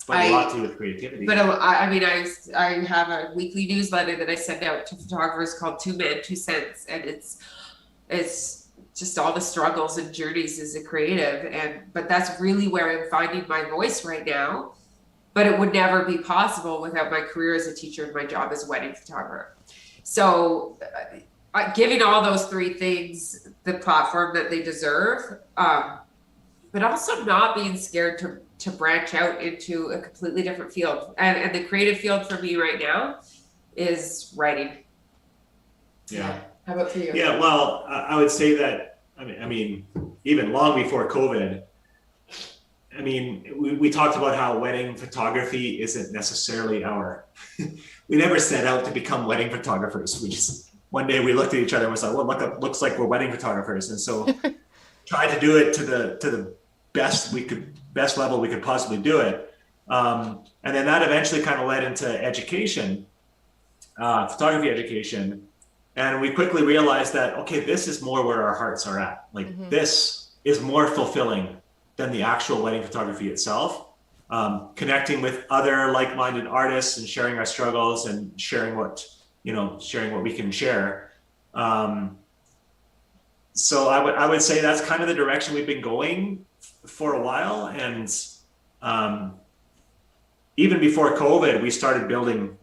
But a lot to do with creativity. But I have a weekly newsletter that I send out to photographers called 2 Men, 2 Cents, and it's just all the struggles and journeys as a creative. But that's really where I'm finding my voice right now. But it would never be possible without my career as a teacher and my job as a wedding photographer. So giving all those 3 things the platform that they deserve, but also not being scared to branch out into a completely different field. And the creative field for me right now is writing. Yeah. How about for you? Yeah, well, I would say that, I mean, even long before COVID, I mean, we talked about how wedding photography isn't necessarily we never set out to become wedding photographers. We just, one day we looked at each other and was like, well, looks like we're wedding photographers. And so tried to do it to the best level we could possibly do it. And then that eventually kind of led into education, photography education. And we quickly realized that, okay, this is more where our hearts are at. Like this is more fulfilling than the actual wedding photography itself. Connecting with other like-minded artists and sharing our struggles and sharing what we can share. So I would say that's kind of the direction we've been going for a while. And even before COVID, we started building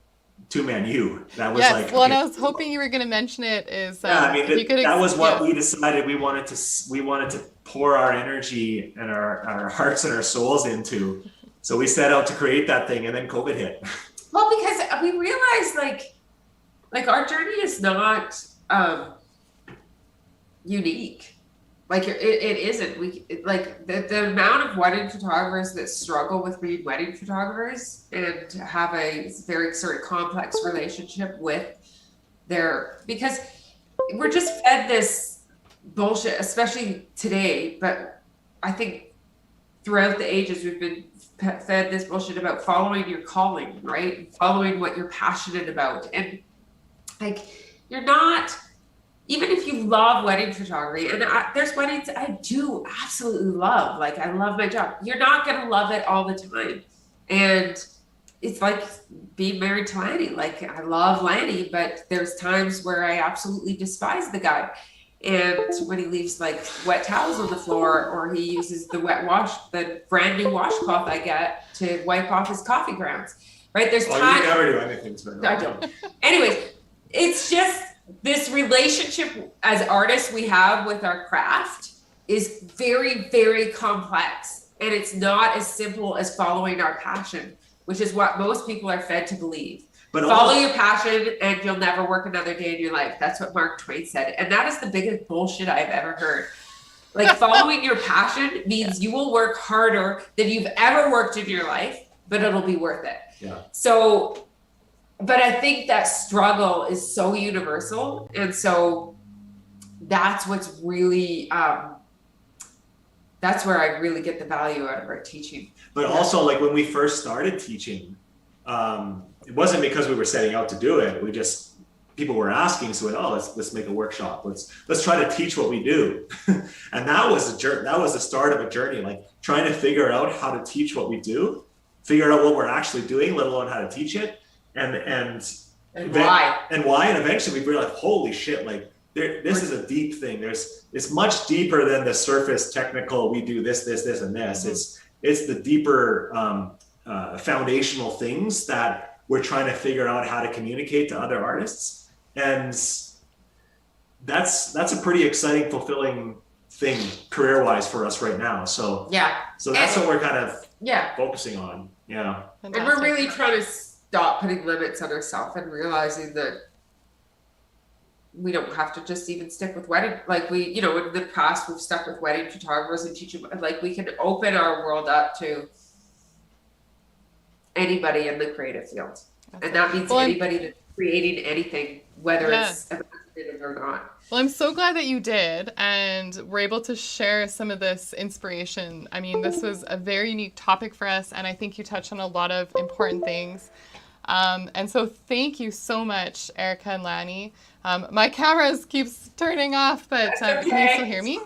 Two Man U. That was Yes, like, well, and okay, I was hoping you were going to mention it. Is yeah, I mean, if you could that was what yeah. we decided we wanted to pour our energy and our hearts and our souls into. So we set out to create that thing, and then COVID hit. Well, because we realized like our journey is not unique. Like it isn't. Like the amount of wedding photographers that struggle with being wedding photographers and have a very sort of complex relationship with because we're just fed this bullshit, especially today. But I think throughout the ages we've been fed this bullshit about following your calling, right? Following what you're passionate about, and like you're not. Even if you love wedding photography, and there's weddings I do absolutely love, like I love my job, you're not going to love it all the time. And it's like being married to Lanny. Like I love Lanny, but there's times where I absolutely despise the guy. And when he leaves like wet towels on the floor, or he uses the brand new washcloth I get to wipe off his coffee grounds, right? There's times. You never do anything to me. I don't. Anyways, it's just, this relationship as artists we have with our craft is very, very complex. And it's not as simple as following our passion, which is what most people are fed to believe. But follow your passion and you'll never work another day in your life. That's what Mark Twain said. And that is the biggest bullshit I've ever heard. Like following your passion means you will work harder than you've ever worked in your life, but it'll be worth it. Yeah. So, but I think that struggle is so universal. And so that's what's really, that's where I really get the value out of our teaching. But also, like when we first started teaching, it wasn't because we were setting out to do it. We just, people were asking, so let's make a workshop. Let's try to teach what we do. And that was the start of a journey, like trying to figure out how to teach what we do, figure out what we're actually doing, let alone how to teach it. And why? And eventually we realized, holy shit, like this is a deep thing. It's much deeper than the surface technical, we do this, and this. Mm-hmm. It's the deeper foundational things that we're trying to figure out how to communicate to other artists. And that's a pretty exciting, fulfilling thing career-wise for us right now. So that's what we're kind of focusing on. Yeah. Fantastic. And we're really trying to stop putting limits on ourselves and realizing that we don't have to just even stick with wedding. Like we, in the past we've stuck with wedding photographers and teaching, like we can open our world up to anybody in the creative field. And that means anybody that's creating anything, whether it's imaginative or not. Well, I'm so glad that you did, and we're able to share some of this inspiration. I mean, this was a very unique topic for us, and I think you touched on a lot of important things. And so thank you so much, Erika and Lanny. My camera keeps turning off, but can you still hear me?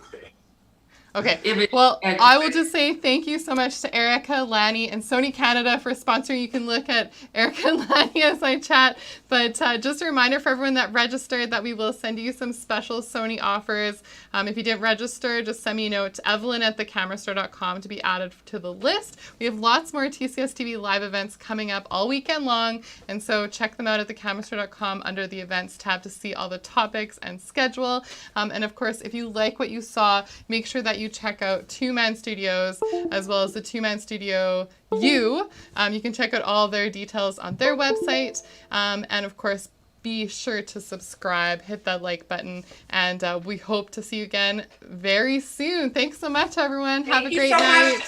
Okay, well, I will just say thank you so much to Erika, Lanny, and Sony Canada for sponsoring. You can look at Erika and Lanny as I chat. But just a reminder for everyone that registered that we will send you some special Sony offers. If you didn't register, just send me a note to evelyn@thecamerastore.com to be added to the list. We have lots more TCSTV live events coming up all weekend long. And so check them out at thecamerastore.com under the events tab to see all the topics and schedule. And of course, if you like what you saw, make sure that you check out Two Man Studios as well as the Two Man Studio U. You can check out all their details on their website. And of course, be sure to subscribe, hit that like button, and we hope to see you again very soon. Thanks so much, everyone. Have a great night.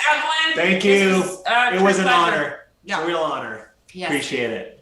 Thank you. It was an honor. Yeah. It's a real honor. Yes. Appreciate it.